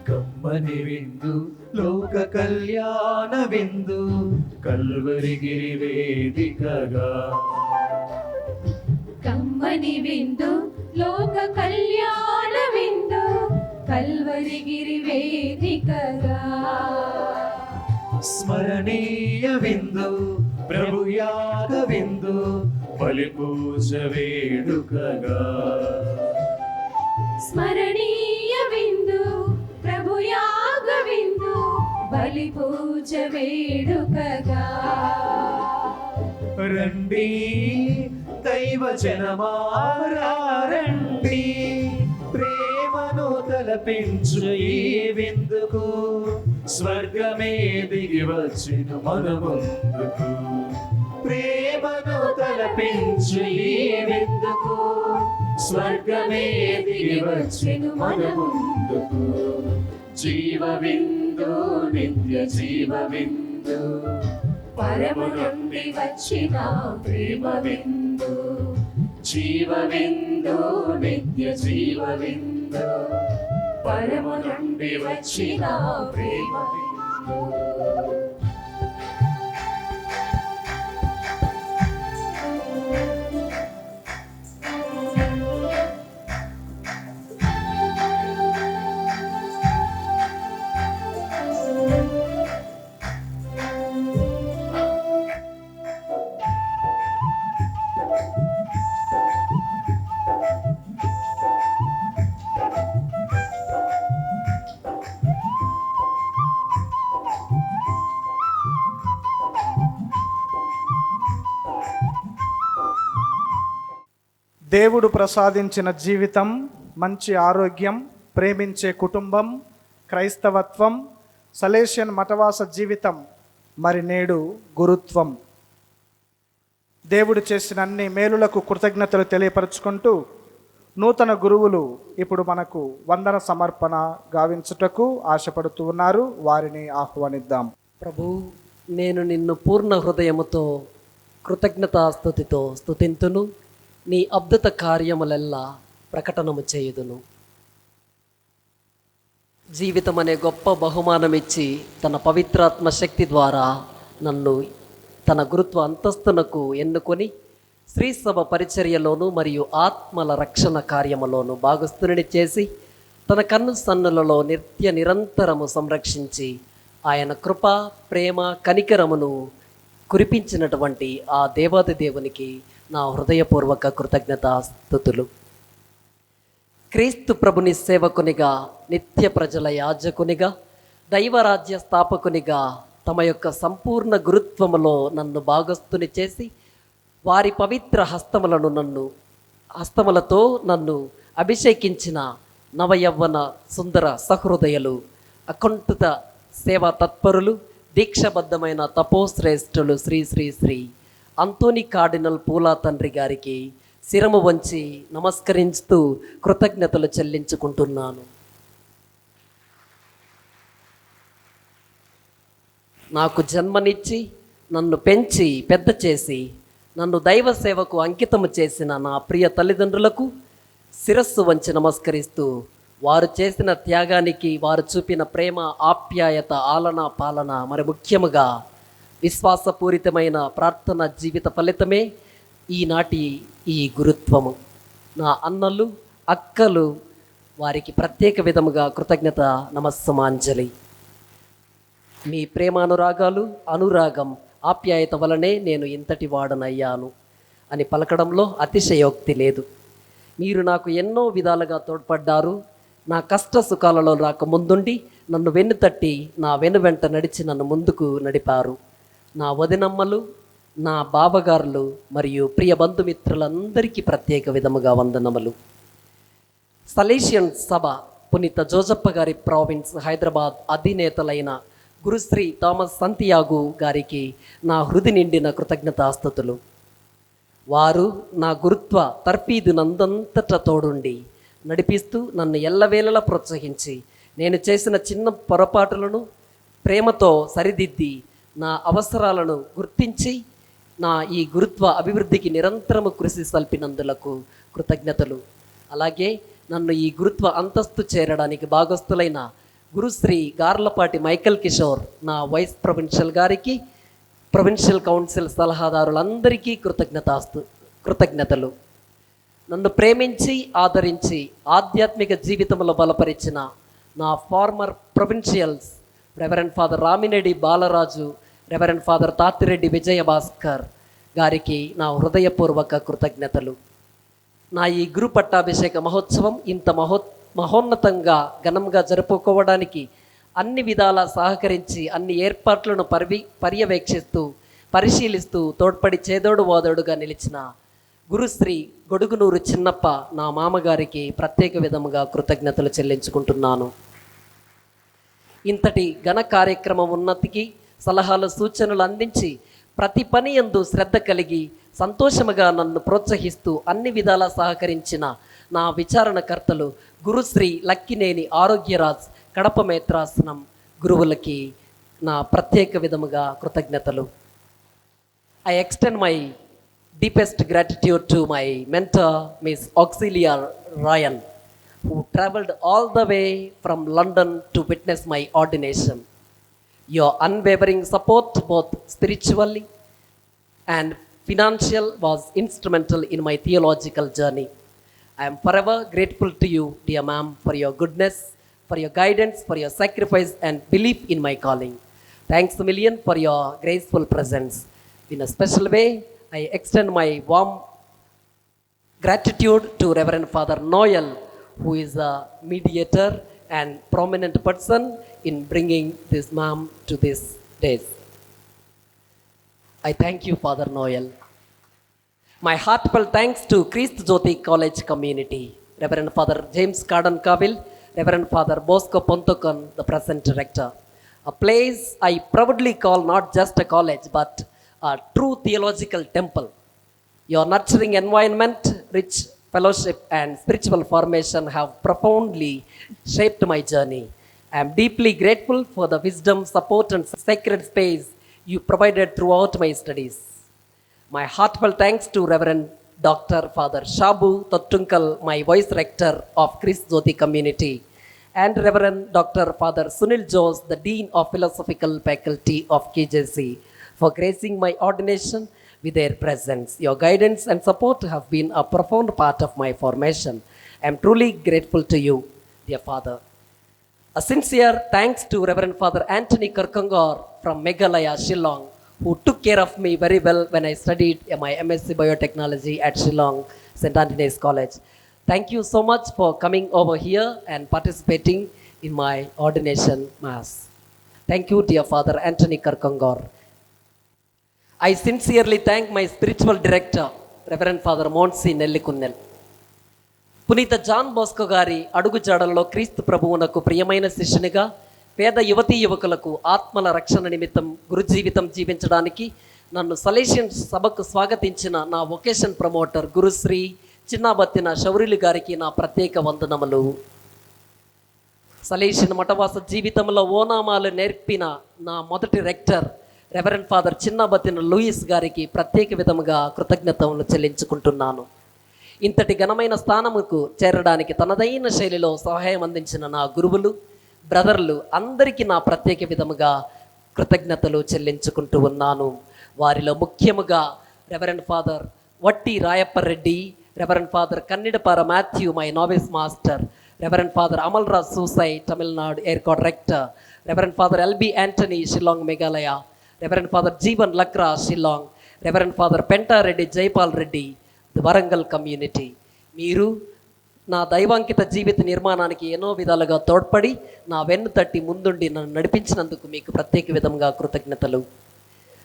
B: కమ్మని విందు, లోక కళ్యాణ విందు, కల్వరిగిరి వేదికగా.
C: కమ్మని విందు, లోక కళ్యాణ విందు, కల్వరిగిరి వేదికగా.
B: స్మరణీయ విందు, ప్రభుయాగ విందు, బలి పూజ వేడుకగా.
C: స్మరణీయ విందు, ప్రభుయాగ విందు, బలి పూజ వేడుకగా.
B: రండి దైవ జనమారండి, ప్రేమను తలపించు ఈ విందుకు, స్వర్గమే దిగి వచ్చిన మన ముందుకు. ప్రేమను తలపించు ఈ విందుకు, స్వర్గమే దిగి వచ్చిన మన ముందుకు. జీవ విందు, నిత్య జీవ విందు, పరము నుండి వచ్చిన ప్రేమ విందు. జీవ విందు, నిత్య జీవ విందు,
C: పరము నుండి వచ్చిన ప్రేమ
A: దేవుడు ప్రసాదించిన జీవితం, మంచి ఆరోగ్యం, ప్రేమించే కుటుంబం, క్రైస్తవత్వం, సలేషియన్ మఠవాస జీవితం, మరి నేడు గురుత్వం. దేవుడు చేసిన అన్ని మేలులకు కృతజ్ఞతలు తెలియపరుచుకుంటూ నూతన గురువులు ఇప్పుడు మనకు వందన సమర్పణ గావించుటకు ఆశపడుతూ ఉన్నారు. వారిని ఆహ్వానిద్దాం.
G: ప్రభు, నేను నిన్ను పూర్ణ హృదయముతో కృతజ్ఞతాస్తుతితో స్తుతింతును, నీ అద్భుత కార్యములెల్లా ప్రకటనము చేయుదును. జీవితం అనే గొప్ప బహుమానం ఇచ్చి తన పవిత్రాత్మ శక్తి ద్వారా నన్ను తన గురుత్వ అంతస్తునకు ఎన్నుకొని శ్రీసభ పరిచర్యలోను మరియు ఆత్మల రక్షణ కార్యములోను భాగస్థుని చేసి తన కన్ను సన్నులలో నిరంతరము సంరక్షించి ఆయన కృప, ప్రేమ, కనికరమును కురిపించినటువంటి ఆ దేవాది దేవునికి నా హృదయపూర్వక కృతజ్ఞతాస్తుతులు. క్రీస్తు ప్రభుని సేవకునిగా, నిత్య ప్రజల యాజకునిగా, దైవరాజ్య స్థాపకునిగా తమ యొక్క సంపూర్ణ గురుత్వములో నన్ను భాగస్థుని చేసి వారి పవిత్ర హస్తములతో నన్ను అభిషేకించిన నవయవ్వన సుందర సహృదయులు, అకుంఠిత సేవా తత్పరులు, దీక్షబద్ధమైన తపోశ్రేష్ఠులు శ్రీ శ్రీ శ్రీ అంతోని కార్డినల్ పూలా తండ్రి గారికి శిరము వంచి నమస్కరిస్తూ కృతజ్ఞతలు చెల్లించుకుంటున్నాను. నాకు జన్మనిచ్చి నన్ను పెంచి పెద్ద చేసి నన్ను దైవ సేవకు అంకితము చేసిన నా ప్రియ తల్లిదండ్రులకు శిరస్సు వంచి నమస్కరిస్తూ వారు చేసిన త్యాగానికి, వారు చూపిన ప్రేమ, ఆప్యాయత, ఆలన పాలన, మరి ముఖ్యముగా విశ్వాసపూరితమైన ప్రార్థన జీవిత ఫలితమే ఈనాటి ఈ గురుత్వము. నా అన్నలు, అక్కలు, వారికి ప్రత్యేక విధముగా కృతజ్ఞత నమస్సమాంజలి. మీ ప్రేమానురాగాలు, అనురాగం, ఆప్యాయత వలనే నేను ఇంతటి వాడనయ్యాను అని పలకడంలో అతిశయోక్తి లేదు. మీరు నాకు ఎన్నో విధాలుగా తోడ్పడ్డారు. నా కష్ట సుఖాలలో రాక ముందుండి నన్ను వెన్నుతట్టి నా వెనువెంట నడిచి నన్ను ముందుకు నడిపారు. నా వదినమ్మలు, నా బావగారులు మరియు ప్రియ బంధుమిత్రులందరికీ ప్రత్యేక విధముగా వందనములు. సలేషియన్ సభ పునీత జోజప్ప గారి ప్రావిన్స్ హైదరాబాద్ అధినేతలైన గురుశ్రీ థామస్ సంతియాగు గారికి నా హృది నిండిన కృతజ్ఞతాస్తుతులు. వారు నా గురుత్వ తర్ఫీదు నందంతట తోడుండి నడిపిస్తూ నన్ను ఎల్లవేళలా ప్రోత్సహించి నేను చేసిన చిన్న పొరపాటులను ప్రేమతో సరిదిద్ది నా అవసరాలను గుర్తించి నా ఈ గురుత్వ అభివృద్ధికి నిరంతరము కృషి సల్పినందులకు కృతజ్ఞతలు. అలాగే నన్ను ఈ గురుత్వ అంతస్తు చేరడానికి భాగస్థులైన గురుశ్రీ గార్లపాటి మైకల్ కిషోర్, నా వైస్ ప్రొవిన్షియల్ గారికి, ప్రొవిన్షియల్ కౌన్సిల్ సలహాదారులందరికీ కృతజ్ఞతలు. నన్ను ప్రేమించి ఆదరించి ఆధ్యాత్మిక జీవితంలో బలపరిచిన నా former provincials reverend father Ramineedi Balaraju, reverend father Tatireddy Vijayabhaskar గారికి నా హృదయపూర్వక కృతజ్ఞతలు. నా ఈ గురు పట్టాభిషేక మహోత్సవం ఇంత మహోన్నతంగా ఘనంగా జరుపుకోవడానికి అన్ని విధాలా సహకరించి అన్ని ఏర్పాట్లను పర్యవేక్షిస్తూ పరిశీలిస్తూ తోడ్పడి చేదోడు వాదోడుగా నిలిచిన గురుశ్రీ గొడుగునూరు చిన్నప్ప, నా మామగారికి ప్రత్యేక విధముగా కృతజ్ఞతలు చెల్లించుకుంటున్నాను. ఇంతటి ఘన కార్యక్రమం ఉన్నతికి సలహాలు, సూచనలు అందించి ప్రతి పని యందు శ్రద్ధ కలిగి సంతోషముగా నన్ను ప్రోత్సహిస్తూ అన్ని విధాలా సహకరించిన నా విచారణకర్తలు గురుశ్రీ లక్కినేని ఆరోగ్యరాజ్, కడప మేత్రాసనం గురువులకి నా ప్రత్యేక విధముగా కృతజ్ఞతలు. I extend my deepest gratitude to my mentor, Miss Auxilia Ryan, who traveled all the way from London to witness my ordination. Your unwavering support, both spiritually and financial, was instrumental in my theological journey. I am forever grateful to you, dear ma'am, for your goodness, for your guidance, for your sacrifice and belief in my calling. Thanks a million for your graceful presence. In a special way, I extend my warm gratitude to Reverend Father Noel, who is a mediator and prominent person in bringing this ma'am to this days. I thank you, Father Noel. My heartfelt thanks to Christ Jyoti College community, Reverend Father James Carden Kavil, Reverend Father Bosco Pontokan, the present director. A place I proudly call not just a college, but a true theological temple. Your nurturing environment, rich fellowship and spiritual formation have profoundly shaped my journey. I am deeply grateful for the wisdom, support and sacred space you provided throughout my studies. My heartfelt thanks to Reverend Dr. Father Shabu Tottunkal, my vice rector of Christ Jyoti community, and Reverend Dr. Father Sunil Jose, the Dean of Philosophical Faculty of KJC, for gracing my ordination with their presence. Your guidance and support have been a profound part of my formation. I am truly grateful to you, dear Father. A sincere thanks to Reverend Father Anthony Karkangor from Meghalaya, Shillong, who took care of me very well when I studied my MSc Biotechnology at Shillong St. Anthony's College. Thank you so much for coming over here and participating in my ordination mass. Thank you, dear Father Anthony Karkangor. I sincerely thank my spiritual director, Reverend Father Monsi Nellikunnel. పునీత జాన్ బోస్కో గారి అడుగుజాడల్లో క్రీస్తు ప్రభువునకు ప్రియమైన శిష్యునిగా పేద యువతీ యువకులకు ఆత్మల రక్షణ నిమిత్తం గురు జీవితం జీవించడానికి నన్ను సలేషియన్ సభకు స్వాగతించిన నా వొకేషన్ ప్రమోటర్ గురుశ్రీ చిన్నాబత్తిన శౌరిలు గారికి నా ప్రత్యేక వందనములు. సలేషియన్ మఠవాస జీవితంలో ఓనామాలు నేర్పిన నా మొదటి rector reverend father Chinnabathina Louis గారికి ప్రత్యేక విధముగా కృతజ్ఞతలు చెల్లించుకుంటున్నాను. ఇంతటి ఘనమైన స్థానముకు చేరడానికి తనదైన శైలిలో సహాయం అందించిన నా గురువులు, బ్రదర్లు అందరికీ నా ప్రత్యేక విధముగా కృతజ్ఞతలు చెల్లించుకుంటూ ఉన్నాను. వారిలో ముఖ్యముగా reverend father Vatti Rayappareddy, reverend father Kannidapara Matthew, my novice master, reverend father Amalraj Susai, Tamil Nadu Yercaud rector, reverend father LB Antony, Shillong Meghalaya, reverend father Jeevan Lakra, Shillong, reverend father Pentareddy Jaipal Reddy, the Warangal community. మీరు నా దైవాంకిత జీవిత నిర్మాణానికి ఎన్నో విధాలుగా తోడ్పడి నా వెన్ను తట్టి ముందుండి నన్ను నడిపించినందుకు మీకు ప్రత్యేక విధంగా కృతజ్ఞతలు.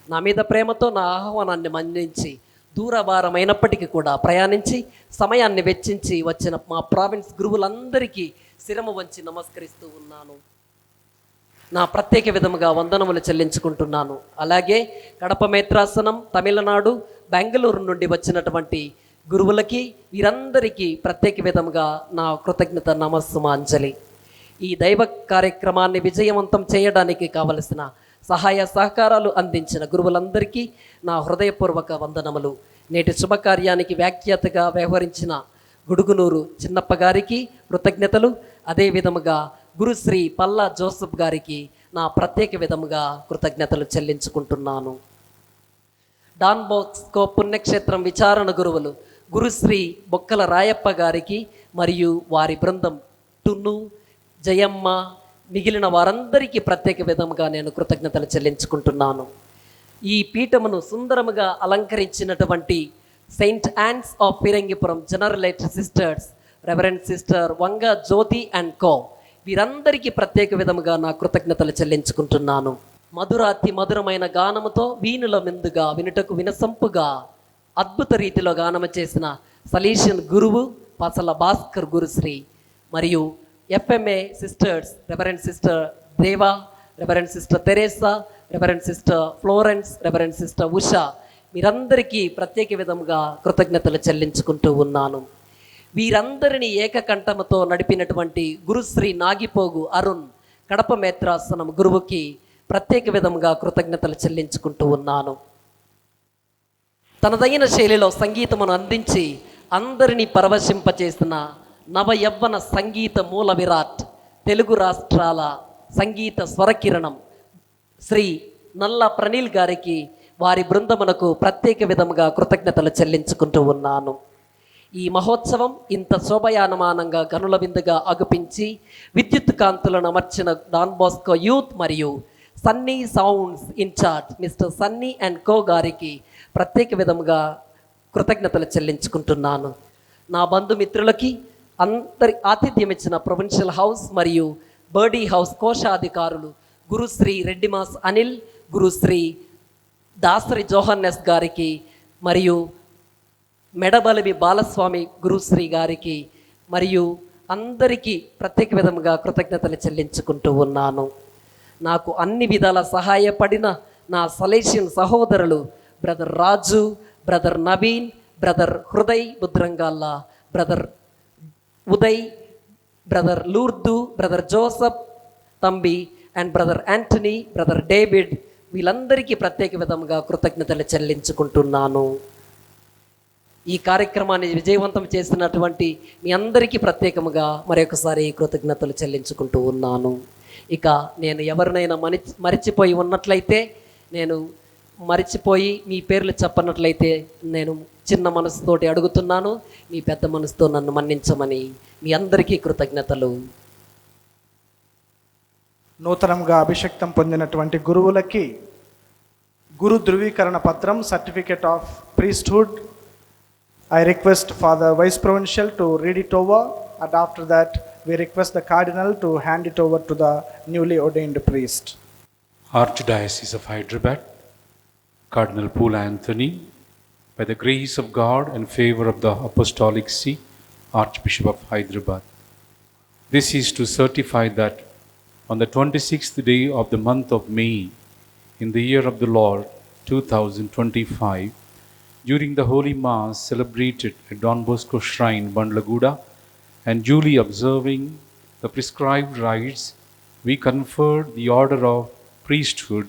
G: నా మీద ప్రేమతో నా ఆహ్వానాన్ని మన్నించి దూరభారమైనప్పటికీ కూడా ప్రయాణించి సమయాన్ని వెచ్చించి వచ్చిన మా ప్రావిన్స్ గురువులందరికీ శిరము వంచి నమస్కరిస్తూ ఉన్నాను. నా ప్రత్యేక విధముగా వందనములు చెల్లించుకుంటున్నాను. అలాగే కడప మేత్రాసనం, తమిళనాడు, బెంగళూరు నుండి వచ్చినటువంటి గురువులకి వీరందరికీ ప్రత్యేక విధముగా నా కృతజ్ఞత నమస్సుమాంజలి. ఈ దైవ కార్యక్రమాన్ని విజయవంతం చేయడానికి కావలసిన సహాయ సహకారాలు అందించిన గురువులందరికీ నా హృదయపూర్వక వందనములు. నేటి శుభకార్యానికి వ్యాఖ్యాతగా వ్యవహరించిన గుడుగునూరు చిన్నప్ప గారికి కృతజ్ఞతలు. అదే విధముగా గురుశ్రీ పల్లా జోసఫ్ గారికి నా ప్రత్యేక విధముగా కృతజ్ఞతలు చెల్లించుకుంటున్నాను. డాన్ బోస్కో పుణ్యక్షేత్రం విచారణ గురువులు గురుశ్రీ బొక్కల రాయప్ప గారికి మరియు వారి బృందం టున్ను, జయమ్మ, మిగిలిన వారందరికీ ప్రత్యేక విధముగా నేను కృతజ్ఞతలు చెల్లించుకుంటున్నాను. ఈ పీఠమును సుందరముగా అలంకరించినటువంటి saint Anne's of Phirangipuram generalate sisters, reverend sister Vanga Jyothi and co, వీరందరికీ ప్రత్యేక విధముగా నా కృతజ్ఞతలు చెల్లించుకుంటున్నాను. మధురాతి మధురమైన గానముతో వీణుల ముందుగా వినుటకు వినసంపుగా అద్భుత రీతిలో గానము చేసిన సలీషియన్ గురువు పసల భాస్కర్ గురుశ్రీ మరియు ఎఫ్ఎంఏ సిస్టర్స్, రెవరెండ్ సిస్టర్ దేవా, reverend sister Teresa, reverend sister Florence, reverend sister Usha, మీరందరికీ ప్రత్యేక విధముగా కృతజ్ఞతలు చెల్లించుకుంటూ ఉన్నాను. వీరందరినీ ఏకకంఠముతో నడిపినటువంటి గురుశ్రీ నాగిపోగు అరుణ్, కడప మేత్రాసనం గురువుకి ప్రత్యేక విధముగా కృతజ్ఞతలు చెల్లించుకుంటూ ఉన్నాను. తనదైన శైలిలో సంగీతమును అందించి అందరినీ పరవశింపచేసిన నవయవ్వన సంగీత మూల విరాట్, తెలుగు రాష్ట్రాల సంగీత స్వరకిరణం శ్రీ నల్ల ప్రణీల్ గారికి వారి బృందమునకు ప్రత్యేక విధముగా కృతజ్ఞతలు చెల్లించుకుంటూ ఉన్నాను. ఈ మహోత్సవం ఇంత శోభయానమానంగా గనుల విందుగా అగుపించి విద్యుత్ కాంతులను అమర్చిన డాన్ బోస్కో యూత్ మరియు Sunny Sounds in charge mister Sunny and co గారికి ప్రత్యేక విధముగా కృతజ్ఞతలు చెల్లించుకుంటున్నాను. నా బంధుమిత్రులకి అందరి ఆతిథ్యం ఇచ్చిన ప్రొవిన్షియల్ హౌస్ మరియు బర్డీ హౌస్ కోశాధికారులు గురుశ్రీ రెడ్డిమాస్ అనిల్, గురుశ్రీ దాసరి జోహన్నెస్ గారికి మరియు మెడబలిమి బాలస్వామి గురుశ్రీ గారికి మరియు అందరికీ ప్రత్యేక విధంగా కృతజ్ఞతలు చెల్లించుకుంటూ ఉన్నాను. నాకు అన్ని విధాల సహాయపడిన నా సలేషియన్ సహోదరులు brother Raju, brother Naveen, brother Hriday Budrangalla, brother Uday, brother Lourdu, brother Joseph Thambi and brother Antony, brother David, వీళ్ళందరికీ ప్రత్యేక విధంగా కృతజ్ఞతలు చెల్లించుకుంటున్నాను. ఈ కార్యక్రమాన్ని విజయవంతం చేసినటువంటి మీ అందరికీ ప్రత్యేకముగా మరొకసారి కృతజ్ఞతలు చెల్లించుకుంటూ ఉన్నాను. ఇక నేను ఎవరినైనా మరిచిపోయి ఉన్నట్లయితే, నేను మరిచిపోయి మీ పేర్లు చెప్పనట్లయితే నేను చిన్న మనసుతోటి అడుగుతున్నాను, మీ పెద్ద మనసుతో నన్ను మన్నించమని. మీ అందరికీ కృతజ్ఞతలు.
A: నూతనంగా అభిషక్తం పొందినటువంటి గురువులకి గురు ధృవీకరణ పత్రం, certificate of priesthood, I request Father Vice Provincial to read it over, and after that we request the Cardinal to hand it over to the newly ordained priest.
J: Archdiocese of Hyderabad, Cardinal Poole Anthony, by the grace of God and favor of the Apostolic See, Archbishop of Hyderabad. This is to certify that on the 26th day of the month of May, in the year of the Lord 2025, during the Holy Mass celebrated at Don Bosco Shrine, Bandlaguda, and duly observing the prescribed rites, we conferred the order of priesthood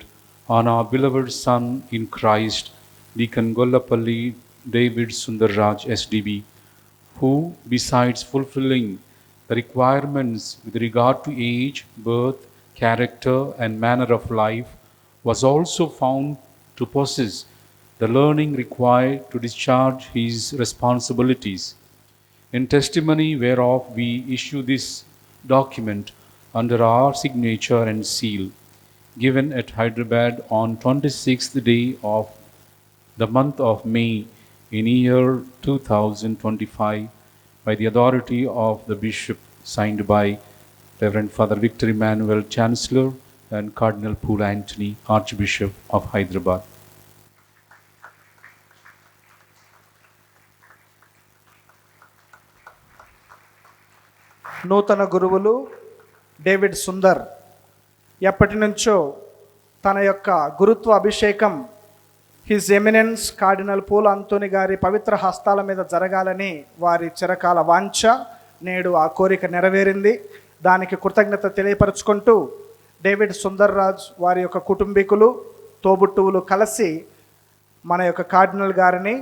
J: on our beloved Son in Christ, Deacon Gollapalli David Sundarraj SDB, who, besides fulfilling the requirements with regard to age, birth, character, and manner of life, was also found to possess the learning required to discharge his responsibilities. In testimony whereof we issue this document under our signature and seal, given at Hyderabad on 26th day of the month of May in year 2025 by the authority of the Bishop, signed by Reverend Father Victor Emmanuel, Chancellor, and Cardinal Poole Anthony, Archbishop of Hyderabad.
A: నూతన గురువులు డేవిడ్ సుందర్ ఎప్పటి నుంచో తన యొక్క గురుత్వ అభిషేకం his eminence cardinal pool Anthony గారి పవిత్ర హస్తాల మీద జరగాలని వారి చిరకాల వాంఛ. నేడు ఆ కోరిక నెరవేరింది. దానికి కృతజ్ఞత తెలియపరుచుకుంటూ డేవిడ్ సుందర్రాజ్ వారి యొక్క కుటుంబీకులు, తోబుట్టువులు కలిసి మన యొక్క కార్డినల్ గారిని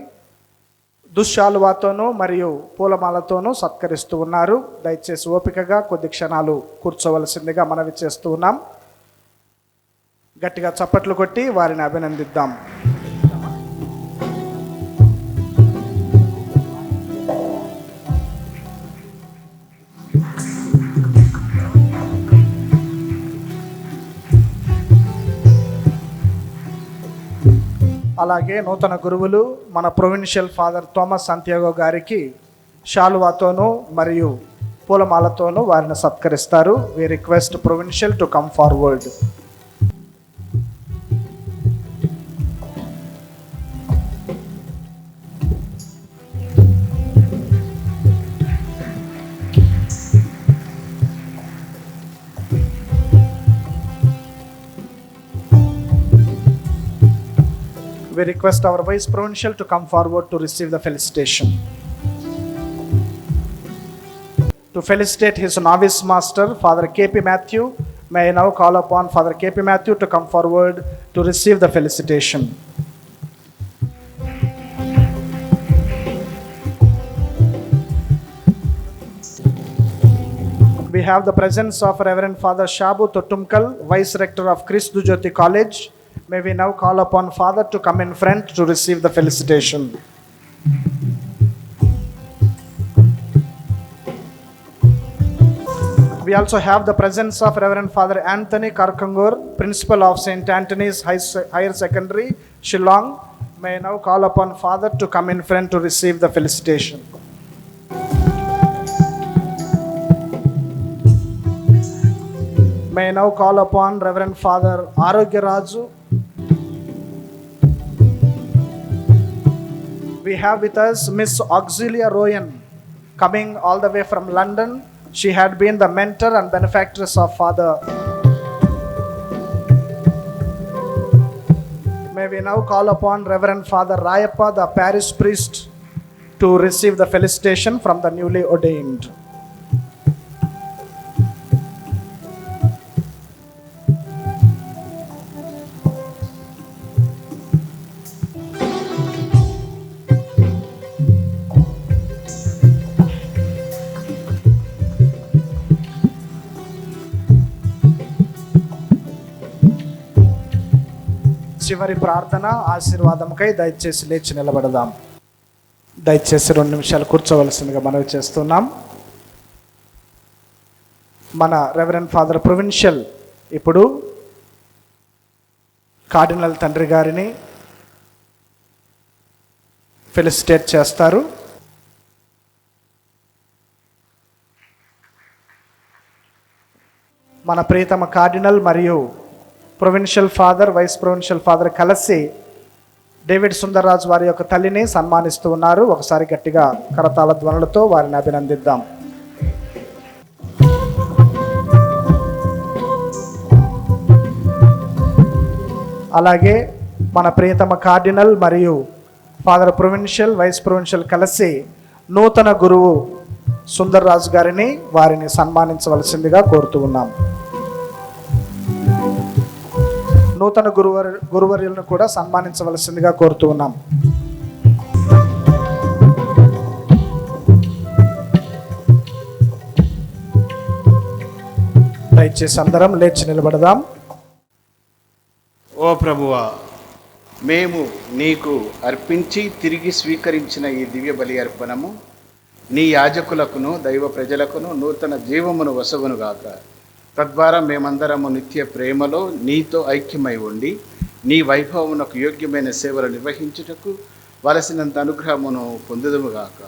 A: దుశ్శాలువాతోనూ మరియు పూలమాలతోనూ సత్కరిస్తూ ఉన్నారు. దయచేసి ఓపికగా కొద్ది క్షణాలు కూర్చోవలసిందిగా మనవి చేస్తూ ఉన్నాం. గట్టిగా చప్పట్లు కొట్టి వారిని అభినందిద్దాం. అలాగే నూతన గురువులు మన ప్రొవిన్షియల్ ఫాదర్ థామస్ సంతియాగో గారికి షాలువాతోనూ మరియు పూలమాలతోనూ వారిని సత్కరిస్తారు. We request provincial to come forward. We request our Vice Provincial to come forward to receive the felicitation. To felicitate his novice master, Father K.P. Matthew, may I now call upon Father K.P. Matthew to come forward to receive the felicitation. We have the presence of Reverend Father Shabu Tottumkal, Vice Rector of Christu Jyoti College. May we now call upon Father to come in front to receive the felicitation. We also have the presence of Reverend Father Anthony Karkangur, Principal of St. Anthony's Higher Secondary, Shillong. May I now call upon Father to come in front to receive the felicitation. May I now call upon Reverend Father Arogya Raju. We have with us Miss Auxilia Royan, coming all the way from London. She had been the mentor and benefactress of Father. May we now call upon Reverend Father Rayappa, the parish priest, to receive the felicitation from the newly ordained. చివరి ప్రార్థన ఆశీర్వాదంకై దయచేసి లేచి నిలబడదాం. దయచేసి 2 నిమిషాలు కూర్చోవలసిందిగా మనవి చేస్తున్నాం. మన రెవరెండ్ ఫాదర్ ప్రొవిన్షియల్ ఇప్పుడు కార్డినల్ తండ్రి గారిని ఫెలిసిటేట్ చేస్తారు. మన ప్రియతమ కార్డినల్ మరియు provincial father, vice provincial father కలిసి డేవిడ్ సుందర్రాజు వారి యొక్క తల్లిని సన్మానిస్తూ ఉన్నారు. ఒకసారి గట్టిగా కరతాళ ధ్వనులతో వారిని అభినందిద్దాం. అలాగే మన ప్రియతమ కార్డినల్ మరియు ఫాదర్ ప్రొవిన్షియల్, వైస్ ప్రొవిన్షియల్ కలిసి నూతన గురువు సుందర్రాజు గారిని వారిని సన్మానించవలసిందిగా కోరుతూ ఉన్నాం. నూతన గురువర్యులను కూడా సన్మానించవలసిందిగా కోరుతూ ఉన్నాం. దయచేసి అందరం లేచి నిలబడదాం.
D: ఓ ప్రభువా, మేము నీకు అర్పించి తిరిగి స్వీకరించిన ఈ దివ్య బలి అర్పణము నీ యాజకులకును దైవ ప్రజలకును నూతన జీవమును వసగునుగాక. తద్వారా మేమందరము నిత్య ప్రేమలో నీతో ఐక్యమై ఉండి నీ వైభవమునకు యోగ్యమైన సేవలు నిర్వహించుటకు వలసినంత అనుగ్రహమును పొందుదుముగాక.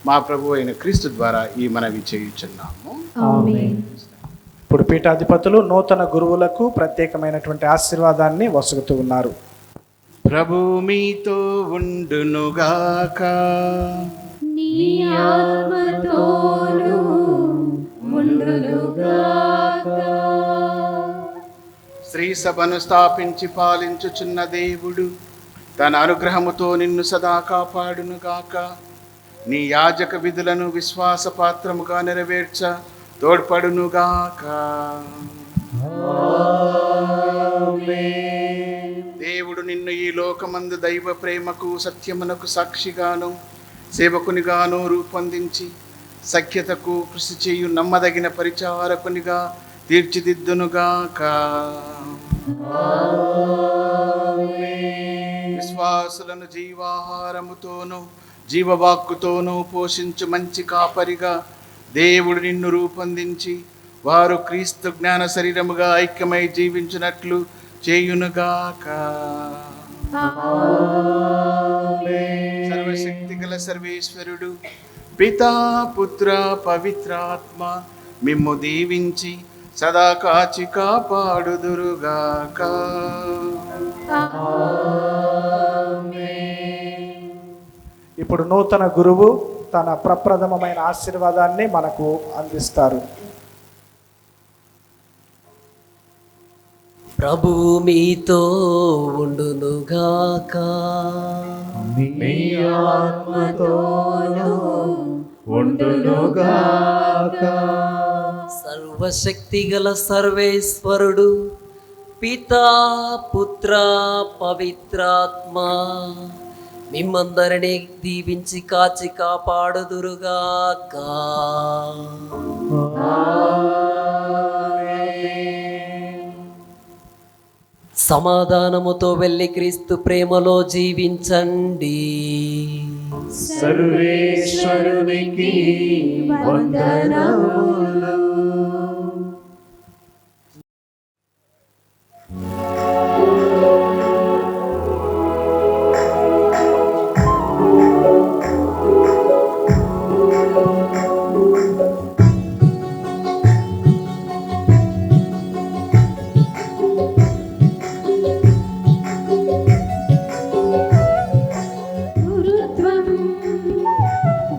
D: మా ప్రభు అయిన క్రీస్తు ద్వారా ఈ మనవి చేయుచున్నాము.
A: ఇప్పుడు పీఠాధిపతులు నూతన గురువులకు ప్రత్యేకమైనటువంటి ఆశీర్వాదాన్ని వసుగుతూ ఉన్నారు.
D: ప్రభు మీతో ఉండునుగాక.
B: నీ ఆత్మతోను ఉండునుగాక.
D: శ్రీ సభను స్థాపించి పాలించుచున్న దేవుడు తన అనుగ్రహముతో నిన్ను సదా కాపాడునుగాక. నీ యాజక విధులను విశ్వాసపాత్రముగా నెరవేర్చ తోడ్పడునుగాక. దేవుడు నిన్ను ఈ లోకమందు దైవ ప్రేమకు సత్యమునకు సాక్షిగాను సేవకునిగాను రూపొందించి సఖ్యతకు కృషి చేయు నమ్మదగిన పరిచారకునిగా తీర్చిదిద్దునుగాక. విశ్వాసులను జీవాహారముతోనూ జీవవాక్కుతోనూ పోషించు మంచి కాపరిగా దేవుడు నిన్ను రూపొందించి వారు క్రీస్తు జ్ఞాన శరీరముగా ఐక్యమై జీవించినట్లు చేయునుగాక. సర్వశక్తి గల సర్వేశ్వరుడు పితా పుత్ర పవిత్రాత్మ మిమ్ము దీవించి సదా కాచి కాపాడుదురుగాక.
A: ఇప్పుడు నూతన గురువు తన ప్రప్రథమమైన ఆశీర్వాదాన్ని మనకు అందిస్తారు.
G: ప్రభువు మీతో ఉండునుగాక.
B: మీ ఆత్మతోను ఉండునుగాక.
G: సర్వశక్తి గల సర్వేశ్వరుడు పితా పుత్ర పవిత్రాత్మ మిమ్మందరినీ దీవించి కాచి కాపాడుదురుగాక. సమాధానముతో వెళ్ళి క్రీస్తు ప్రేమలో జీవించండి.
D: సర్వేశ్వరునికి వందనములు.
B: గురుత్వం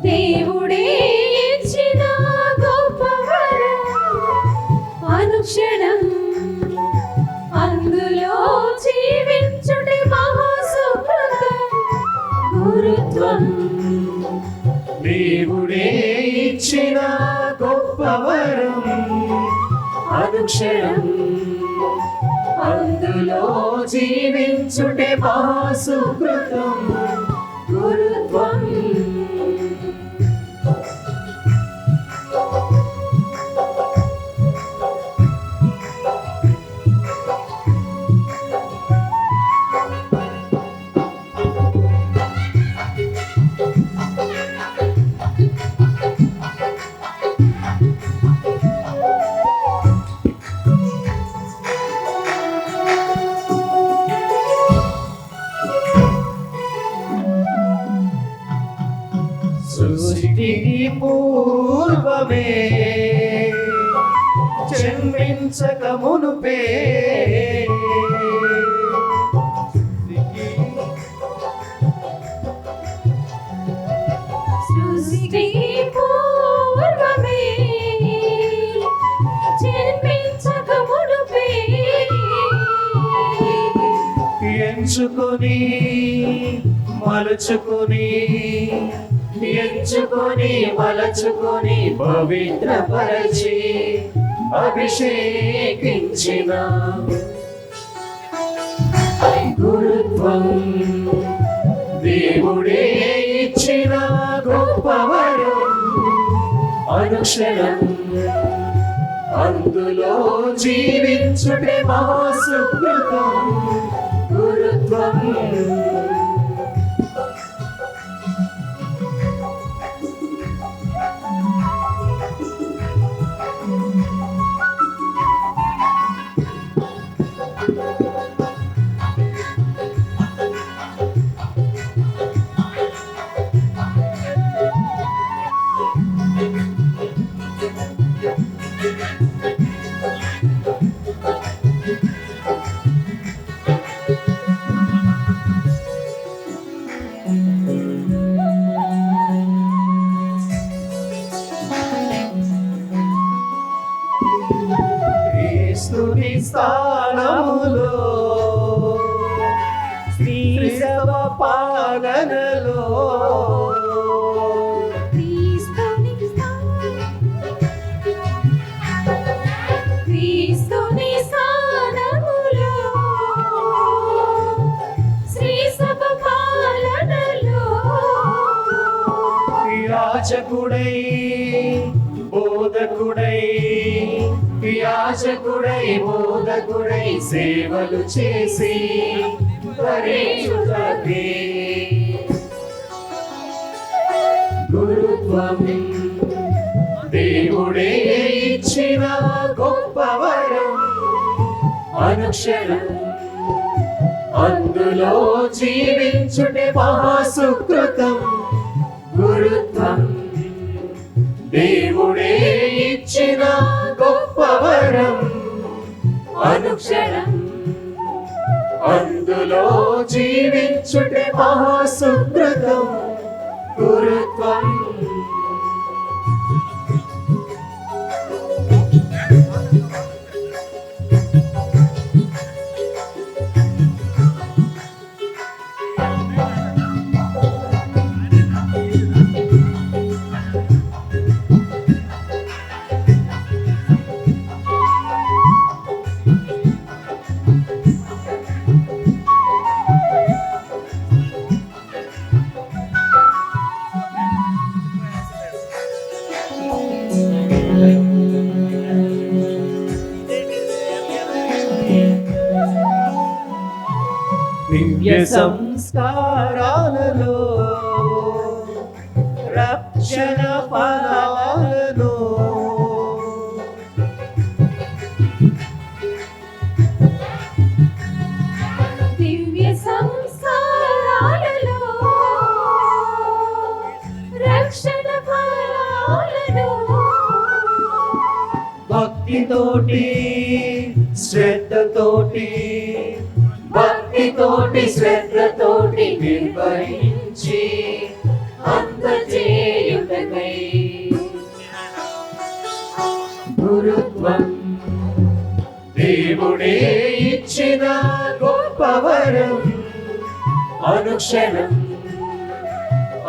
B: దేవుడే ఇచ్చిన గొప్ప వరం. అనుక్షణం అందులో జీవించుటే మహాసుకృతం. గురుత్వం
D: దేవుడే ఇచ్చిన గొప్ప వరం. అనుక్షణం అందులో జీవించుటే మహాసుకృతం. గురుత్వం సృష్టికి పూర్వమే జన్మించక మునుపే
B: సృష్టికి పూర్వమే జన్మించక మునుపే
D: ఎంచుకొని మలుచుకొని ఎంచుకొని మలచుకొని పవిత్రపరచి అభిషేకించిన గురుత్వం దేవుడే ఇచ్చిన గొప్ప వరం. అనుక్షణం అందులో జీవించుటే మహాసుకృతం. గురుత్వం క్రీస్తుని స్థానములో స్త్రీ సభ పాలనలో
B: క్రీస్తుని స్థానములో శ్రీ సభ పాలనలో
D: యాజకుడై బోధకుడై యాజకుడై బోధకుడై సేవలు చేసి భరించుటకే గురుత్వం దేవుడే ఇచ్చిన గొప్ప వరం. అనుక్షణం అందులో జీవించుటే మహాసుకృతం. గురుత్వం దేవుడే ఇచ్చిన గొప్ప వరం. అనుక్షణం అందులో జీవించుటే మహాసుకృతం. గురుత్వం
I: దివ్య సంస్కారాలలో రక్షణ ఫలాలను
B: దివ్య సంస్కారాలలో రక్షణ ఫలాలను
I: భక్తితోటి శ్రద్ధతోటి శ్రద్ధతోటి నిర్వహించి అందజేయుటకై గురుత్వం దేవుడే ఇచ్చిన గొప్ప వరం అనుక్షణం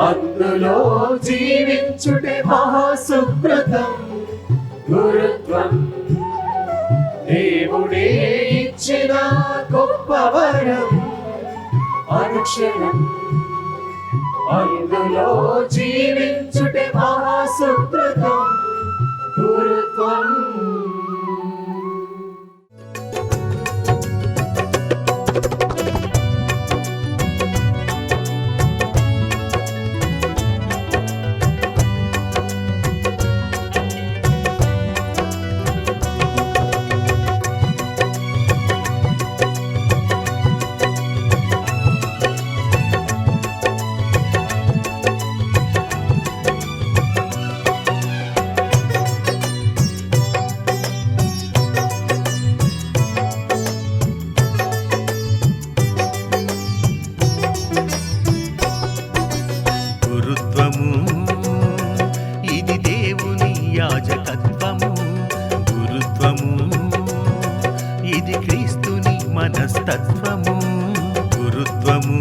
I: అందులో జీవించుటే మహాసుకృతం గురుత్వం దేవుడే ఇచ్చిన గొప్ప వరం అనుక్షణం అందులో జీవించుటే మహాసుకృతం గురుత్వం.
K: గురుత్వము ఇది దేవుని యాజకత్వము, గురుత్వము ఇది క్రీస్తుని మనస్తత్వము, గురుత్వము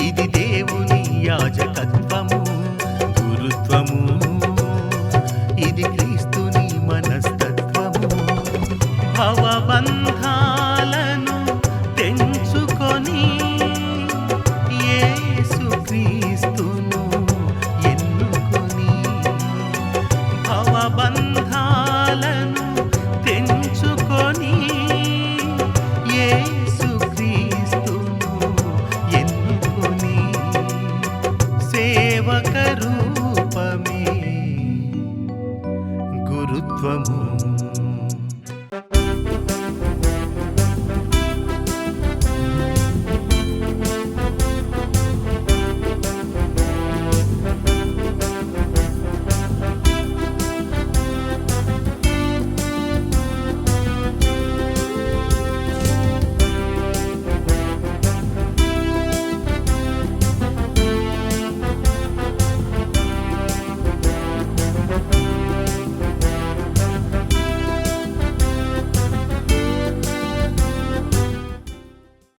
K: ఇది దేవుని యాజకత్వము, గురుత్వము ఇది క్రీస్తుని మనస్తత్వము. భవబంధాలను తెంచుకొని యేసుక్రీస్తును ఎన్నుకొని, భవబంధాలను తెంచుకొని యేసుక్రీస్తును ఎన్నుకొని, సేవక రూపమే గురుత్వము.